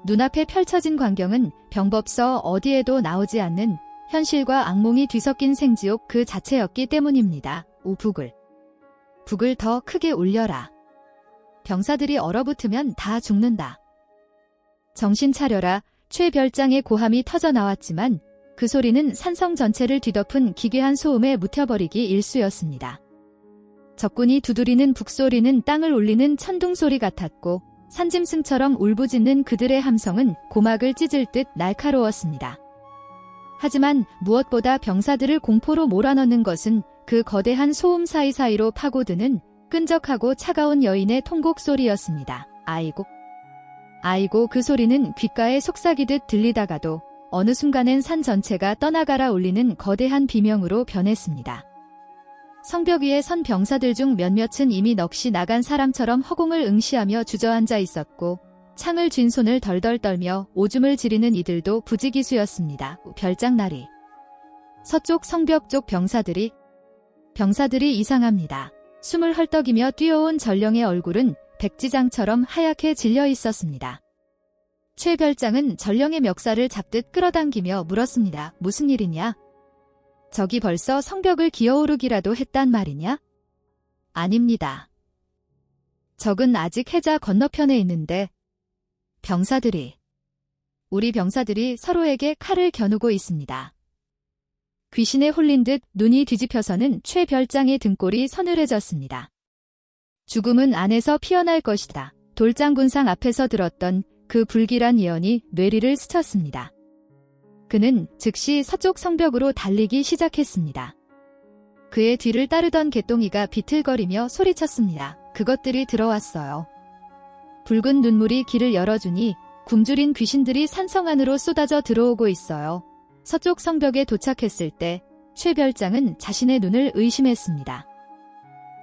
눈앞에 펼쳐진 광경은 병법서 어디에도 나오지 않는 현실과 악몽이 뒤섞인 생지옥 그 자체였기 때문입니다. 북을 더 크게 울려라. 병사들이 얼어붙으면 다 죽는다. 정신 차려라. 최 별장의 고함이 터져 나왔지만 그 소리는 산성 전체를 뒤덮은 기괴한 소음에 묻혀버리기 일쑤였습니다. 적군이 두드리는 북소리는 땅을 울리는 천둥소리 같았고 산짐승처럼 울부짖는 그들의 함성은 고막을 찢을 듯 날카로웠습니다. 하지만 무엇보다 병사들을 공포로 몰아넣는 것은 그 거대한 소음 사이사이로 파고드는 끈적하고 차가운 여인의 통곡 소리였습니다. 아이고 그 소리는 귓가에 속삭이듯 들리다가도 어느 순간엔 산 전체가 떠나가라 울리는 거대한 비명으로 변했습니다. 성벽 위에 선 병사들 중 몇몇은 이미 넋이 나간 사람처럼 허공을 응시하며 주저앉아 있었고 창을 쥔 손을 덜덜 떨며 오줌을 지리는 이들도 부지기수였습니다. 별장나리. 서쪽 성벽 쪽 병사들이 이상합니다. 숨을 헐떡이며 뛰어온 전령의 얼굴은 백지장처럼 하얗게 질려 있었습니다. 최 별장은 전령의 멱살을 잡듯 끌어당기며 물었습니다. 무슨 일이냐? 저기 벌써 성벽을 기어오르기라도 했단 말이냐? 아닙니다. 적은 아직 해자 건너편에 있는데 우리 병사들이 서로에게 칼을 겨누고 있습니다. 귀신에 홀린 듯 눈이 뒤집혀서는 최 별장의 등골이 서늘해졌습니다. 죽음은 안에서 피어날 것이다. 돌장군상 앞에서 들었던 그 불길한 예언이 뇌리를 스쳤습니다. 그는 즉시 서쪽 성벽으로 달리기 시작했습니다. 그의 뒤를 따르던 개똥이가 비틀거리며 소리쳤습니다. 그것들이 들어왔어요. 붉은 눈물이 길을 열어주니 굶주린 귀신들이 산성 안으로 쏟아져 들어오고 있어요. 서쪽 성벽에 도착했을 때 최 별장은 자신의 눈을 의심했습니다.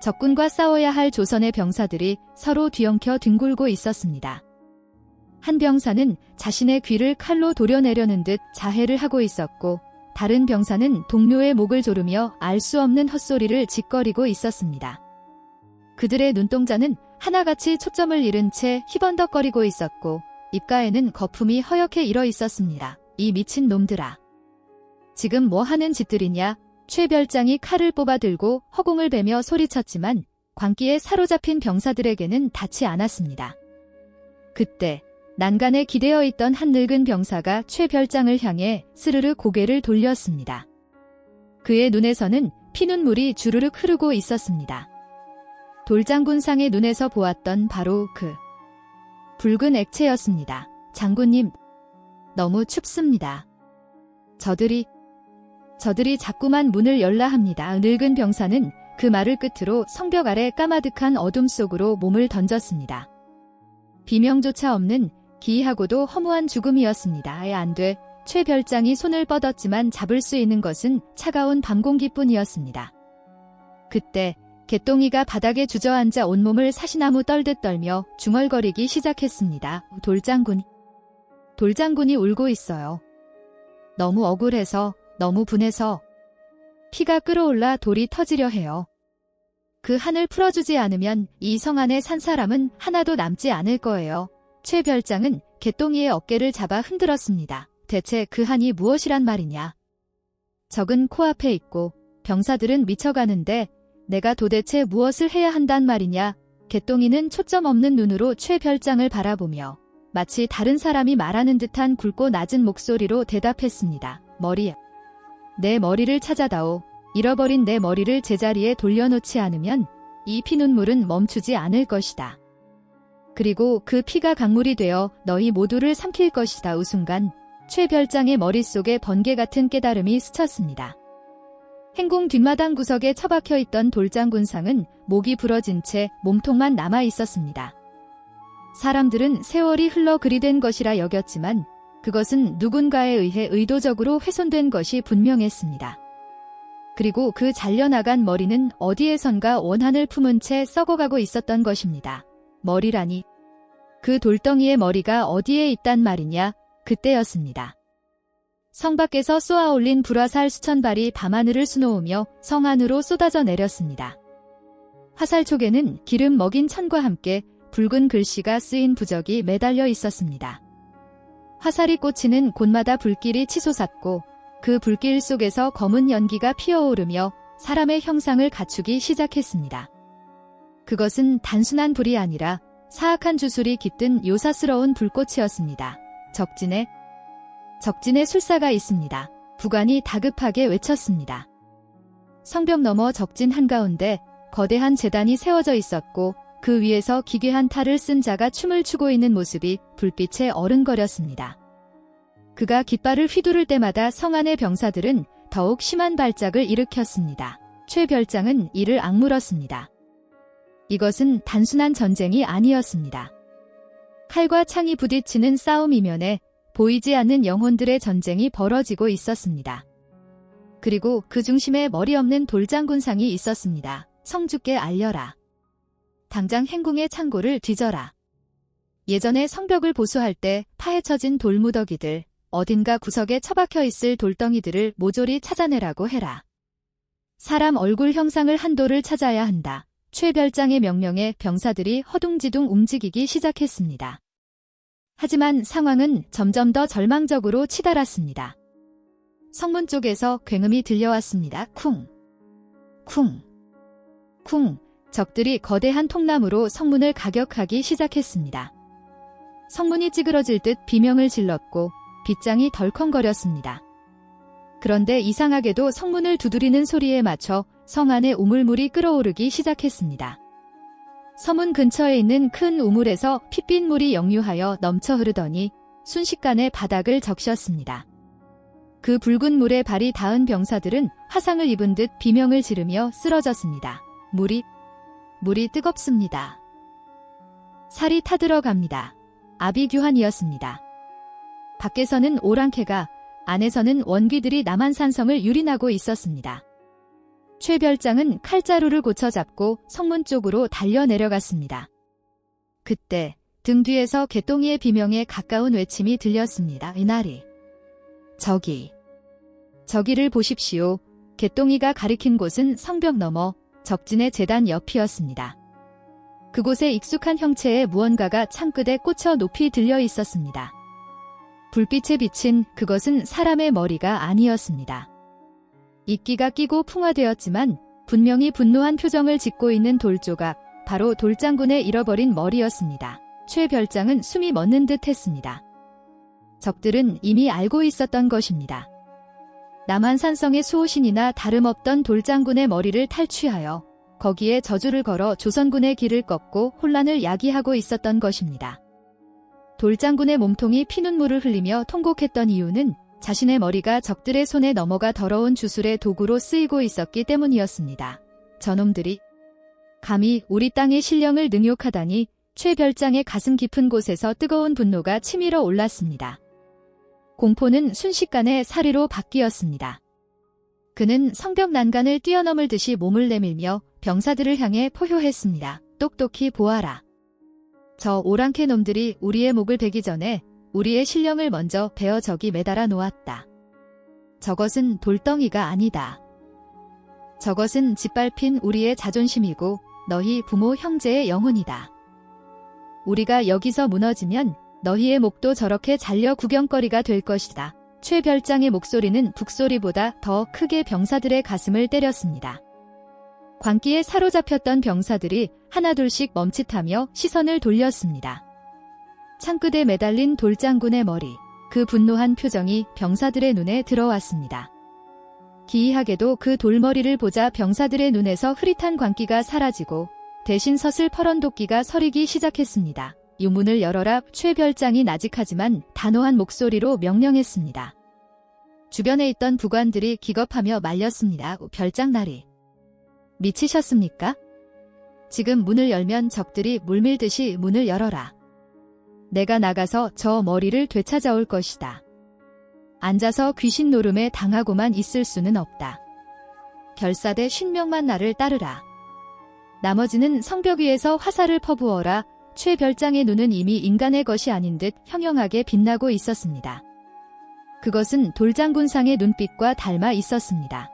적군과 싸워야 할 조선의 병사들이 서로 뒤엉켜 뒹굴고 있었습니다. 한 병사는 자신의 귀를 칼로 도려내려는 듯 자해를 하고 있었고 다른 병사는 동료의 목을 조르며 알 수 없는 헛소리를 짓거리고 있었습니다. 그들의 눈동자는 하나같이 초점을 잃은 채 희번덕거리고 있었고 입가에는 거품이 허옇게 일어 있었습니다. 이 미친 놈들아. 지금 뭐 하는 짓들이냐? 최 별장이 칼을 뽑아들고 허공을 베며 소리쳤지만 광기에 사로잡힌 병사들에게는 닿지 않았습니다. 그때 난간에 기대어 있던 한 늙은 병사가 최 별장을 향해 스르르 고개를 돌렸습니다. 그의 눈에서는 피눈물이 주르륵 흐르고 있었습니다. 돌장군상의 눈에서 보았던 바로 그 붉은 액체였습니다. 장군님, 너무 춥습니다. 저들이 자꾸만 문을 열라 합니다. 늙은 병사는 그 말을 끝으로 성벽 아래 까마득한 어둠 속으로 몸을 던졌습니다. 비명조차 없는 기이하고도 허무한 죽음이었습니다. 안 돼. 최 별장이 손을 뻗었지만 잡을 수 있는 것은 차가운 밤 공기뿐이었습니다. 그때 개똥이가 바닥에 주저앉아 온몸을 사시나무 떨듯 떨며 중얼거리기 시작했습니다. 돌장군이 울고 있어요. 너무 억울해서, 너무 분해서 피가 끓어올라 돌이 터지려 해요. 그 한을 풀어주지 않으면 이 성 안에 산 사람은 하나도 남지 않을 거예요. 최 별장은 개똥이의 어깨를 잡아 흔들었습니다. 대체 그 한이 무엇이란 말이냐? 적은 코앞에 있고 병사들은 미쳐가는데 내가 도대체 무엇을 해야 한단 말이냐? 개똥이는 초점 없는 눈으로 최 별장을 바라보며 마치 다른 사람이 말하는 듯한 굵고 낮은 목소리로 대답했습니다. 내 머리를 찾아다오. 잃어버린 내 머리를 제자리에 돌려놓지 않으면 이 피눈물은 멈추지 않을 것이다. 그리고 그 피가 강물이 되어 너희 모두를 삼킬 것이다. 순간 최 별장의 머릿속에 번개 같은 깨달음이 스쳤습니다. 행궁 뒷마당 구석에 처박혀 있던 돌장군상은 목이 부러진 채 몸통만 남아 있었습니다. 사람들은 세월이 흘러 그리 된 것이라 여겼지만 그것은 누군가에 의해 의도적으로 훼손된 것이 분명했습니다. 그리고 그 잘려나간 머리는 어디에선가 원한을 품은 채 썩어가고 있었던 것입니다. 머리라니. 그 돌덩이의 머리가 어디에 있단 말이냐? 그때였습니다. 성 밖에서 쏘아올린 불화살 수천 발이 밤하늘을 수놓으며 성 안으로 쏟아져 내렸습니다. 화살 촉에는 기름 먹인 천과 함께 붉은 글씨가 쓰인 부적이 매달려 있었습니다. 화살이 꽂히는 곳마다 불길이 치솟았고 그 불길 속에서 검은 연기가 피어오르며 사람의 형상을 갖추기 시작했습니다. 그것은 단순한 불이 아니라 사악한 주술이 깃든 요사스러운 불꽃이었습니다. 적진에 술사가 있습니다. 부관이 다급하게 외쳤습니다. 성벽 너머 적진 한가운데 거대한 제단이 세워져 있었고 그 위에서 기괴한 탈을 쓴 자가 춤을 추고 있는 모습이 불빛에 어른거렸습니다. 그가 깃발을 휘두를 때마다 성 안의 병사들은 더욱 심한 발작을 일으켰습니다. 최 별장은 이를 악물었습니다. 이것은 단순한 전쟁이 아니었습니다. 칼과 창이 부딪히는 싸움 이면에 보이지 않는 영혼들의 전쟁이 벌어지고 있었습니다. 그리고 그 중심에 머리 없는 돌장군상이 있었습니다. 성주께 알려라. 당장 행궁의 창고를 뒤져라. 예전에 성벽을 보수할 때 파헤쳐진 돌무더기들, 어딘가 구석에 처박혀 있을 돌덩이들을 모조리 찾아내라고 해라. 사람 얼굴 형상을 한 돌을 찾아야 한다. 최 별장의 명령에 병사들이 허둥지둥 움직이기 시작했습니다. 하지만 상황은 점점 더 절망적으로 치달았습니다. 성문 쪽에서 굉음이 들려왔습니다. 쿵, 쿵, 쿵. 적들이 거대한 통나무로 성문을 가격하기 시작했습니다. 성문이 찌그러질 듯 비명을 질렀고 빗장이 덜컹거렸습니다. 그런데 이상하게도 성문을 두드리는 소리에 맞춰 성 안에 우물물이 끓어오르기 시작했습니다. 서문 근처에 있는 큰 우물에서 핏빛 물이 역류하여 넘쳐 흐르더니 순식간에 바닥을 적셨습니다. 그 붉은 물에 발이 닿은 병사들은 화상을 입은 듯 비명을 지르며 쓰러졌습니다. 물이 뜨겁습니다. 살이 타들어갑니다. 아비규환이었습니다. 밖에서는 오랑캐가, 안에서는 원귀들이 남한산성을 유린하고 있었습니다. 최 별장은 칼자루를 고쳐잡고 성문 쪽으로 달려 내려갔습니다. 그때 등 뒤에서 개똥이의 비명에 가까운 외침이 들렸습니다. 이나리. 저기를 보십시오. 개똥이가 가리킨 곳은 성벽 너머 적진의 제단 옆이었습니다. 그곳에 익숙한 형체의 무언가가 창끝에 꽂혀 높이 들려 있었습니다. 불빛에 비친 그것은 사람의 머리가 아니었습니다. 이끼가 끼고 풍화되었지만 분명히 분노한 표정을 짓고 있는 돌조각, 바로 돌장군의 잃어버린 머리였습니다. 최 별장은 숨이 멎는 듯 했습니다. 적들은 이미 알고 있었던 것입니다. 남한산성의 수호신이나 다름없던 돌장군의 머리를 탈취하여 거기에 저주를 걸어 조선군의 길을 꺾고 혼란을 야기하고 있었던 것입니다. 돌장군의 몸통이 피눈물을 흘리며 통곡했던 이유는 자신의 머리가 적들의 손에 넘어가 더러운 주술의 도구로 쓰이고 있었기 때문이었습니다. 저놈들이 감히 우리 땅의 신령을 능욕하다니. 최 별장의 가슴 깊은 곳에서 뜨거운 분노가 치밀어 올랐습니다. 공포는 순식간에 사리로 바뀌었습니다. 그는 성벽 난간을 뛰어넘을 듯이 몸을 내밀며 병사들을 향해 포효했습니다. 똑똑히 보아라. 저 오랑캐 놈들이 우리의 목을 베기 전에 우리의 신령을 먼저 베어 저기 매달아 놓았다. 저것은 돌덩이가 아니다. 저것은 짓밟힌 우리의 자존심이고 너희 부모 형제의 영혼이다. 우리가 여기서 무너지면 너희의 목도 저렇게 잘려 구경거리가 될 것이다. 최 별장의 목소리는 북소리보다 더 크게 병사들의 가슴을 때렸습니다. 광기에 사로잡혔던 병사들이 하나둘씩 멈칫하며 시선을 돌렸습니다. 창끝에 매달린 돌장군의 머리, 그 분노한 표정이 병사들의 눈에 들어왔습니다. 기이하게도 그 돌머리를 보자 병사들의 눈에서 흐릿한 광기가 사라지고 대신 서슬 퍼런 도끼가 서리기 시작했습니다. 유문을 열어라. 최 별장이 나직하지만 단호한 목소리로 명령했습니다. 주변에 있던 부관들이 기겁하며 말렸습니다. 별장나리. 미치셨습니까? 지금 문을 열면 적들이 물밀듯이 문을 열어라. 내가 나가서 저 머리를 되찾아올 것이다. 앉아서 귀신 노름에 당하고만 있을 수는 없다. 결사대 50명만 나를 따르라. 나머지는 성벽 위에서 화살을 퍼부어라. 최 별장의 눈은 이미 인간의 것이 아닌 듯 형형하게 빛나고 있었습니다. 그것은 돌장군상의 눈빛과 닮아 있었습니다.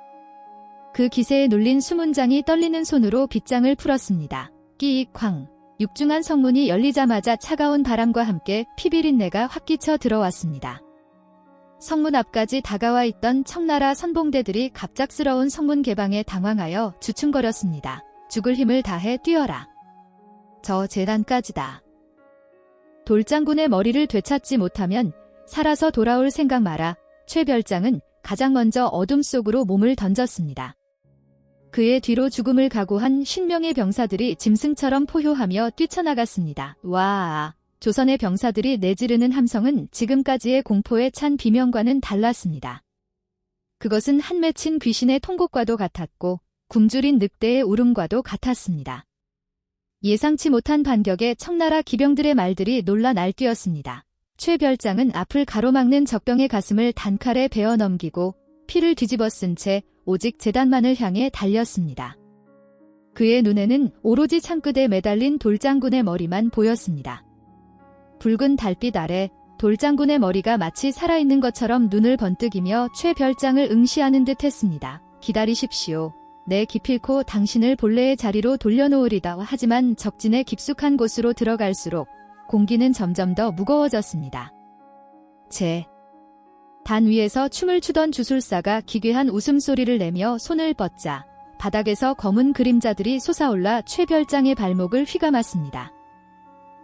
그 기세에 눌린 수문장이 떨리는 손으로 빗장을 풀었습니다. 끼익쾅. 육중한 성문이 열리자마자 차가운 바람과 함께 피비린내가 확 끼쳐 들어왔습니다. 성문 앞까지 다가와 있던 청나라 선봉대들이 갑작스러운 성문 개방에 당황하여 주춤거렸습니다. 죽을 힘을 다해 뛰어라. 저 재단까지다. 돌장군의 머리를 되찾지 못하면 살아서 돌아올 생각 마라. 최별장은 가장 먼저 어둠 속으로 몸을 던졌습니다. 그의 뒤로 죽음을 각오한 50명의 병사들이 짐승처럼 포효하며 뛰쳐나갔습니다. 와! 조선의 병사들이 내지르는 함성은 지금까지의 공포에 찬 비명과는 달랐습니다. 그것은 한 맺힌 귀신의 통곡과도 같았고 굶주린 늑대의 울음과도 같았습니다. 예상치 못한 반격에 청나라 기병들의 말들이 놀라 날뛰었습니다. 최별장은 앞을 가로막는 적병의 가슴을 단칼에 베어 넘기고 피를 뒤집어 쓴 채 오직 제단만을 향해 달렸습니다. 그의 눈에는 오로지 창끝에 매달린 돌장군의 머리만 보였습니다. 붉은 달빛 아래 돌장군의 머리가 마치 살아있는 것처럼 눈을 번뜩이며 최별장을 응시하는 듯 했습니다. 기다리십시오. 내 기필코 당신을 본래의 자리로 돌려놓으리다. 하지만 적진의 깊숙한 곳으로 들어갈수록 공기는 점점 더 무거워졌습니다. 단 위에서 춤을 추던 주술사가 기괴한 웃음소리를 내며 손을 뻗자 바닥에서 검은 그림자들이 솟아올라 최별장의 발목을 휘감았습니다.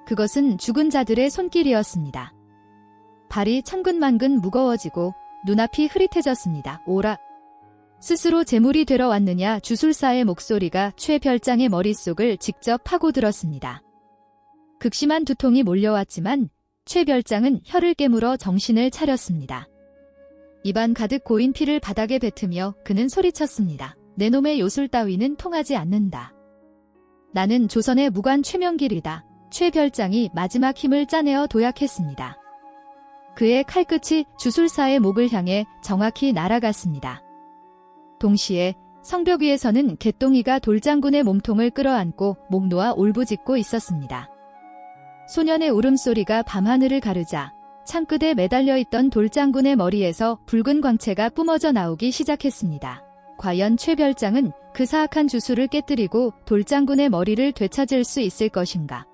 그것은 죽은 자들의 손길이었습니다. 발이 천근만근 무거워지고 눈앞이 흐릿해졌습니다. 오라! 스스로 제물이 되러 왔느냐. 주술사의 목소리가 최별장의 머릿속을 직접 파고들었습니다. 극심한 두통이 몰려왔지만 최별장은 혀를 깨물어 정신을 차렸습니다. 입안 가득 고인 피를 바닥에 뱉으며 그는 소리쳤습니다. 내 놈의 요술 따위는 통하지 않는다. 나는 조선의 무관 최명길이다. 최별장이 마지막 힘을 짜내어 도약했습니다. 그의 칼끝이 주술사의 목을 향해 정확히 날아갔습니다. 동시에 성벽 위에서는 개똥이가 돌장군의 몸통을 끌어안고 목 놓아 울부짖고 있었습니다. 소년의 울음소리가 밤하늘을 가르자 창끝에 매달려 있던 돌장군의 머리에서 붉은 광채가 뿜어져 나오기 시작했습니다. 과연 최별장은 그 사악한 주술을 깨뜨리고 돌장군의 머리를 되찾을 수 있을 것인가?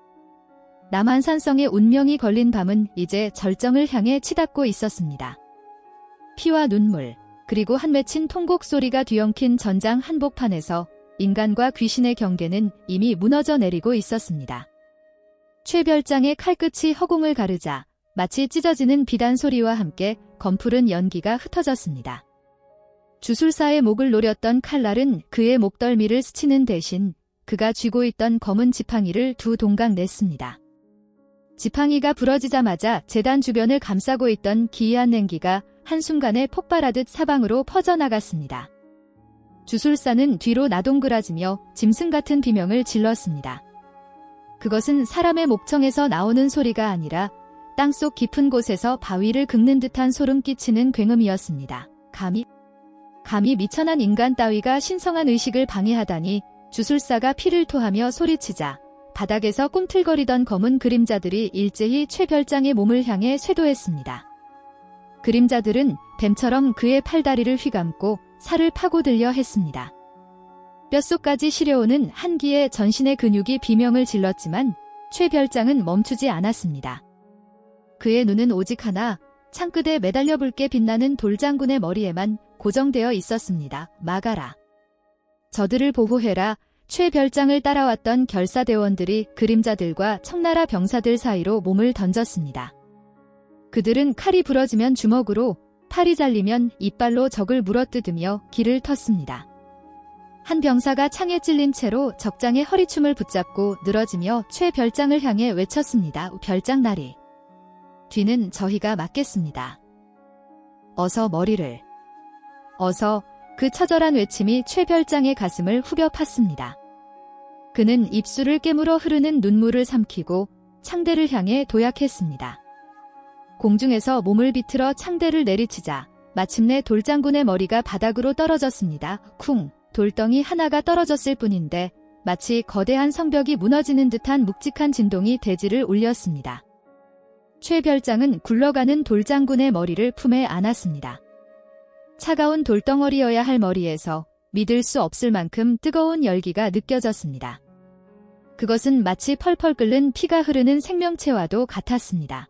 남한산성의 운명이 걸린 밤은 이제 절정을 향해 치닫고 있었습니다. 피와 눈물, 그리고 한 맺힌 통곡 소리가 뒤엉킨 전장 한복판에서 인간과 귀신의 경계는 이미 무너져 내리고 있었습니다. 최별장의 칼끝이 허공을 가르자 마치 찢어지는 비단 소리와 함께 검푸른 연기가 흩어졌습니다. 주술사의 목을 노렸던 칼날은 그의 목덜미를 스치는 대신 그가 쥐고 있던 검은 지팡이를 두 동강 냈습니다. 지팡이가 부러지자마자 제단 주변을 감싸고 있던 기이한 냉기가 한순간에 폭발하듯 사방으로 퍼져나갔습니다. 주술사는 뒤로 나동그라지며 짐승 같은 비명을 질렀습니다. 그것은 사람의 목청에서 나오는 소리가 아니라 땅속 깊은 곳에서 바위를 긁는 듯한 소름 끼치는 굉음이었습니다. 감히 미천한 인간 따위가 신성한 의식을 방해하다니. 주술사가 피를 토하며 소리치자 바닥에서 꿈틀거리던 검은 그림자들이 일제히 최별장의 몸을 향해 쇄도했습니다. 그림자들은 뱀처럼 그의 팔다리를 휘감고 살을 파고들려 했습니다. 뼛속까지 시려오는 한기에 전신의 근육이 비명을 질렀지만 최별장은 멈추지 않았습니다. 그의 눈은 오직 하나, 창끝에 매달려 붉게 빛나는 돌장군의 머리에만 고정되어 있었습니다. 막아라. 저들을 보호해라. 최별장을 따라왔던 결사대원들이 그림자들과 청나라 병사들 사이로 몸을 던졌습니다. 그들은 칼이 부러지면 주먹으로, 팔이 잘리면 이빨로 적을 물어뜯으며 길을 텄습니다. 한 병사가 창에 찔린 채로 적장의 허리춤을 붙잡고 늘어지며 최별장을 향해 외쳤습니다. 별장나리. 뒤는 저희가 막겠습니다. 어서 머리를. 어서. 그 처절한 외침이 최별장의 가슴을 후벼 팠습니다. 그는 입술을 깨물어 흐르는 눈물을 삼키고 창대를 향해 도약했습니다. 공중에서 몸을 비틀어 창대를 내리치자 마침내 돌장군의 머리가 바닥으로 떨어졌습니다. 쿵! 돌덩이 하나가 떨어졌을 뿐인데 마치 거대한 성벽이 무너지는 듯한 묵직한 진동이 대지를 울렸습니다. 최별장은 굴러가는 돌장군의 머리를 품에 안았습니다. 차가운 돌덩어리여야 할 머리에서 믿을 수 없을 만큼 뜨거운 열기가 느껴졌습니다. 그것은 마치 펄펄 끓는 피가 흐르는 생명체와도 같았습니다.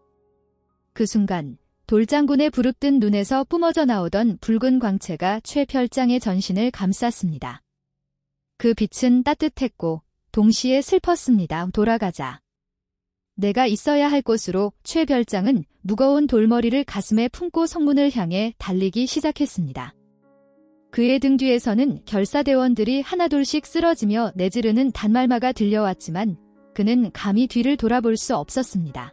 그 순간 돌장군의 부릅뜬 눈에서 뿜어져 나오던 붉은 광채가 최별장의 전신을 감쌌습니다. 그 빛은 따뜻했고 동시에 슬펐습니다. 돌아가자. 내가 있어야 할 곳으로 최별장은 무거운 돌머리를 가슴에 품고 성문을 향해 달리기 시작했습니다. 그의 등 뒤에서는 결사대원들이 하나둘씩 쓰러지며 내지르는 단말마가 들려왔지만 그는 감히 뒤를 돌아볼 수 없었습니다.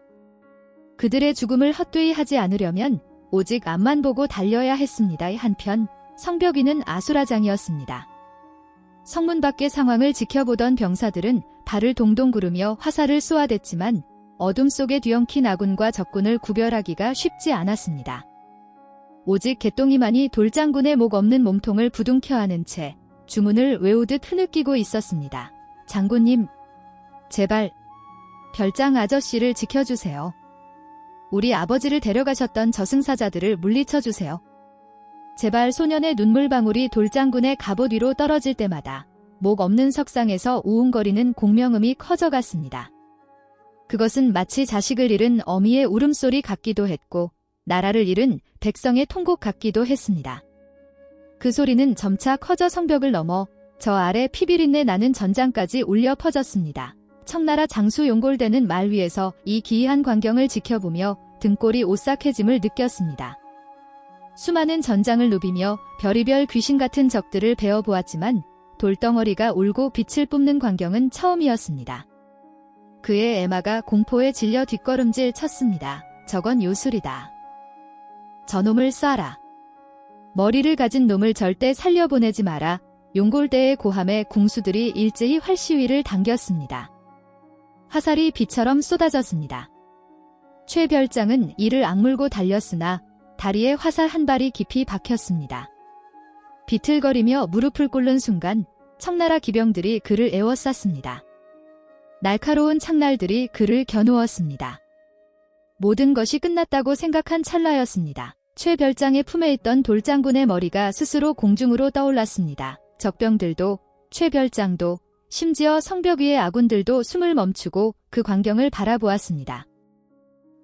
그들의 죽음을 헛되이 하지 않으려면 오직 앞만 보고 달려야 했습니다. 한편 성벽위는 아수라장이었습니다. 성문 밖의 상황을 지켜보던 병사들은 발을 동동 구르며 화살을 쏘아댔지만 어둠 속에 뒤엉킨 아군과 적군을 구별하기가 쉽지 않았습니다. 오직 개똥이만이 돌장군의 목 없는 몸통을 부둥켜 안은 채 주문을 외우듯 흐느끼고 있었습니다. 장군님, 제발 별장 아저씨를 지켜주세요. 우리 아버지를 데려가셨던 저승사자들을 물리쳐주세요. 제발. 소년의 눈물방울이 돌장군의 갑옷 위로 떨어질 때마다 목 없는 석상에서 우웅거리는 공명음이 커져갔습니다. 그것은 마치 자식을 잃은 어미의 울음소리 같기도 했고 나라를 잃은 백성의 통곡 같기도 했습니다. 그 소리는 점차 커져 성벽을 넘어 저 아래 피비린내 나는 전장까지 울려 퍼졌습니다. 청나라 장수 용골대는 말 위에서 이 기이한 광경을 지켜보며 등골이 오싹해짐을 느꼈습니다. 수많은 전장을 누비며 별의별 귀신 같은 적들을 베어보았지만 돌덩어리가 울고 빛을 뿜는 광경은 처음이었습니다. 그의 애마가 공포에 질려 뒷걸음질 쳤습니다. 저건 요술이다. 저놈을 쏴라. 머리를 가진 놈을 절대 살려보내지 마라. 용골대의 고함에 궁수들이 일제히 활시위를 당겼습니다. 화살이 비처럼 쏟아졌습니다. 최별장은 이를 악물고 달렸으나 다리에 화살 한 발이 깊이 박혔습니다. 비틀거리며 무릎을 꿇는 순간 청나라 기병들이 그를 에워쌌습니다. 날카로운 창날들이 그를 겨누었습니다. 모든 것이 끝났다고 생각한 찰나였습니다. 최별장의 품에 있던 돌장군의 머리가 스스로 공중으로 떠올랐습니다. 적병들도 최별장도 심지어 성벽 위의 아군들도 숨을 멈추고 그 광경을 바라보았습니다.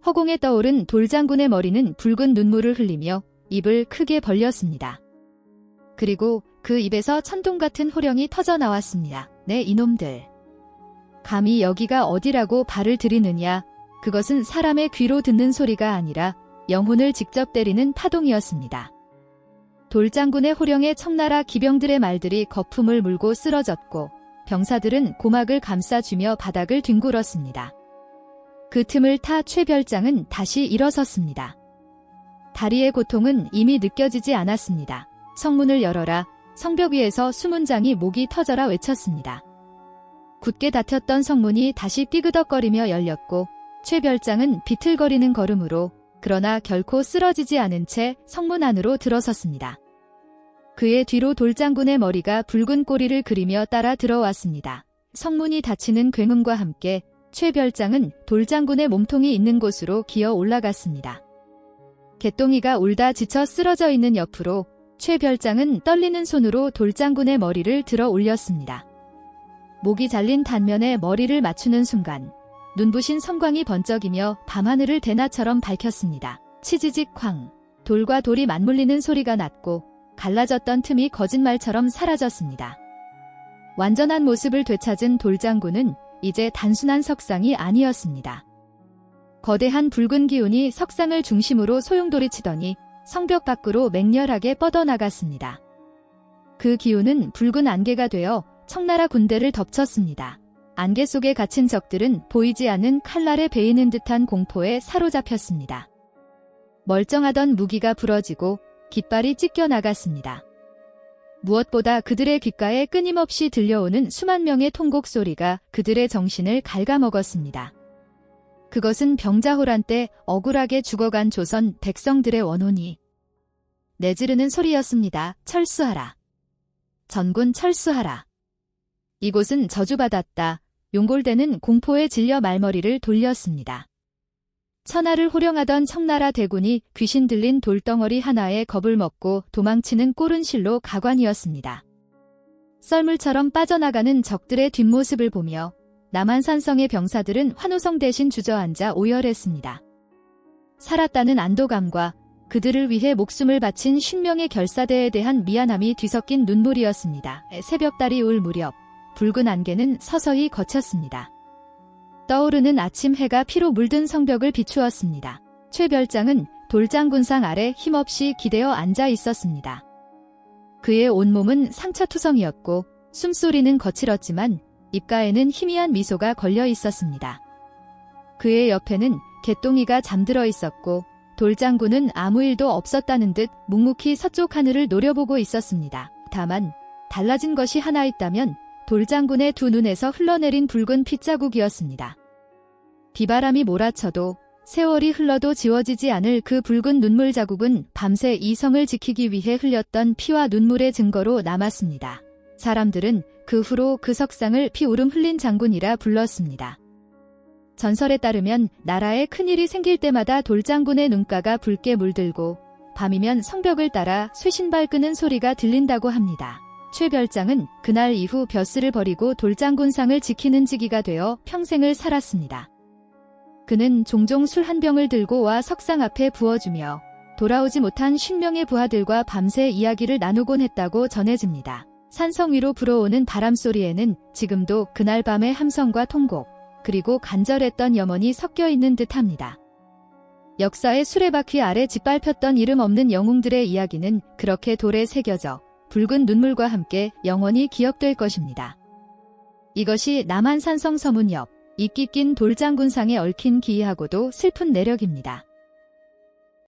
허공에 떠오른 돌장군의 머리는 붉은 눈물을 흘리며 입을 크게 벌렸습니다. 그리고 그 입에서 천둥 같은 호령이 터져 나왔습니다. 네, 이놈들. 감히 여기가 어디라고 발을 들이느냐. 그것은 사람의 귀로 듣는 소리가 아니라 영혼을 직접 때리는 파동이었습니다. 돌장군의 호령에 청나라 기병들의 말들이 거품을 물고 쓰러졌고 병사들은 고막을 감싸주며 바닥을 뒹굴었습니다. 그 틈을 타 최별장은 다시 일어섰습니다. 다리의 고통은 이미 느껴지지 않았습니다. 성문을 열어라. 성벽 위에서 수문장이 목이 터져라 외쳤습니다. 굳게 닫혔던 성문이 다시 삐그덕거리며 열렸고 최별장은 비틀거리는 걸음으로 그러나 결코 쓰러지지 않은 채 성문 안으로 들어섰습니다. 그의 뒤로 돌장군의 머리가 붉은 꼬리를 그리며 따라 들어왔습니다. 성문이 닫히는 굉음과 함께 최별장은 돌장군의 몸통이 있는 곳으로 기어 올라갔습니다. 개똥이가 울다 지쳐 쓰러져 있는 옆으로 최별장은 떨리는 손으로 돌장군의 머리를 들어 올렸습니다. 목이 잘린 단면에 머리를 맞추는 순간 눈부신 섬광이 번쩍이며 밤하늘을 대낮처럼 밝혔습니다. 치지직 쾅. 돌과 돌이 맞물리는 소리가 났고 갈라졌던 틈이 거짓말처럼 사라졌습니다. 완전한 모습을 되찾은 돌장군은 이제 단순한 석상이 아니었습니다. 거대한 붉은 기운이 석상을 중심으로 소용돌이치더니 성벽 밖으로 맹렬하게 뻗어나갔습니다. 그 기운은 붉은 안개가 되어 청나라 군대를 덮쳤습니다. 안개 속에 갇힌 적들은 보이지 않는 칼날에 베이는 듯한 공포에 사로잡혔습니다. 멀쩡하던 무기가 부러지고 깃발이 찢겨 나갔습니다. 무엇보다 그들의 귓가에 끊임없이 들려오는 수만 명의 통곡 소리가 그들의 정신을 갉아먹었습니다. 그것은 병자호란 때 억울하게 죽어간 조선 백성들의 원혼이 내지르는 소리였습니다. 철수하라. 전군 철수하라. 이곳은 저주받았다. 용골대는 공포에 질려 말머리를 돌렸습니다. 천하를 호령하던 청나라 대군이 귀신 들린 돌덩어리 하나에 겁을 먹고 도망치는 꼴은 실로 가관이었습니다. 썰물처럼 빠져나가는 적들의 뒷모습을 보며 남한산성의 병사들은 환호성 대신 주저앉아 오열했습니다. 살았다는 안도감과 그들을 위해 목숨을 바친 50명의 결사대에 대한 미안함이 뒤섞인 눈물이었습니다. 새벽달이 올 무렵 붉은 안개는 서서히 걷혔습니다. 떠오르는 아침 해가 피로 물든 성벽을 비추었습니다. 최별장은 돌장군상 아래 힘없이 기대어 앉아 있었습니다. 그의 온몸은 상처투성이었고 숨소리는 거칠었지만 입가에는 희미한 미소가 걸려 있었습니다. 그의 옆에는 개똥이가 잠들어 있었고 돌장군은 아무 일도 없었다는 듯 묵묵히 서쪽 하늘을 노려보고 있었습니다. 다만 달라진 것이 하나 있다면 돌장군의 두 눈에서 흘러내린 붉은 핏자국이었습니다. 비바람이 몰아쳐도 세월이 흘러도 지워지지 않을 그 붉은 눈물 자국은 밤새 이 성을 지키기 위해 흘렸던 피와 눈물의 증거로 남았습니다. 사람들은 그 후로 그 석상을 피오름 흘린 장군이라 불렀습니다. 전설에 따르면 나라에 큰일이 생길 때마다 돌장군의 눈가가 붉게 물들고 밤이면 성벽을 따라 쇠신발 끄는 소리가 들린다고 합니다. 최별장은 그날 이후 벼슬을 버리고 돌장군상을 지키는 직위가 되어 평생을 살았습니다. 그는 종종 술 한 병을 들고 와 석상 앞에 부어주며 돌아오지 못한 50명의 부하들과 밤새 이야기를 나누곤 했다고 전해집니다. 산성 위로 불어오는 바람소리에는 지금도 그날 밤의 함성과 통곡, 그리고 간절했던 염원이 섞여 있는 듯합니다. 역사의 수레바퀴 아래 짓밟혔던 이름 없는 영웅들의 이야기는 그렇게 돌에 새겨져 붉은 눈물과 함께 영원히 기억될 것입니다. 이것이 남한산성 서문 옆 이끼 낀 돌장군상에 얽힌 기이하고도 슬픈 내력입니다.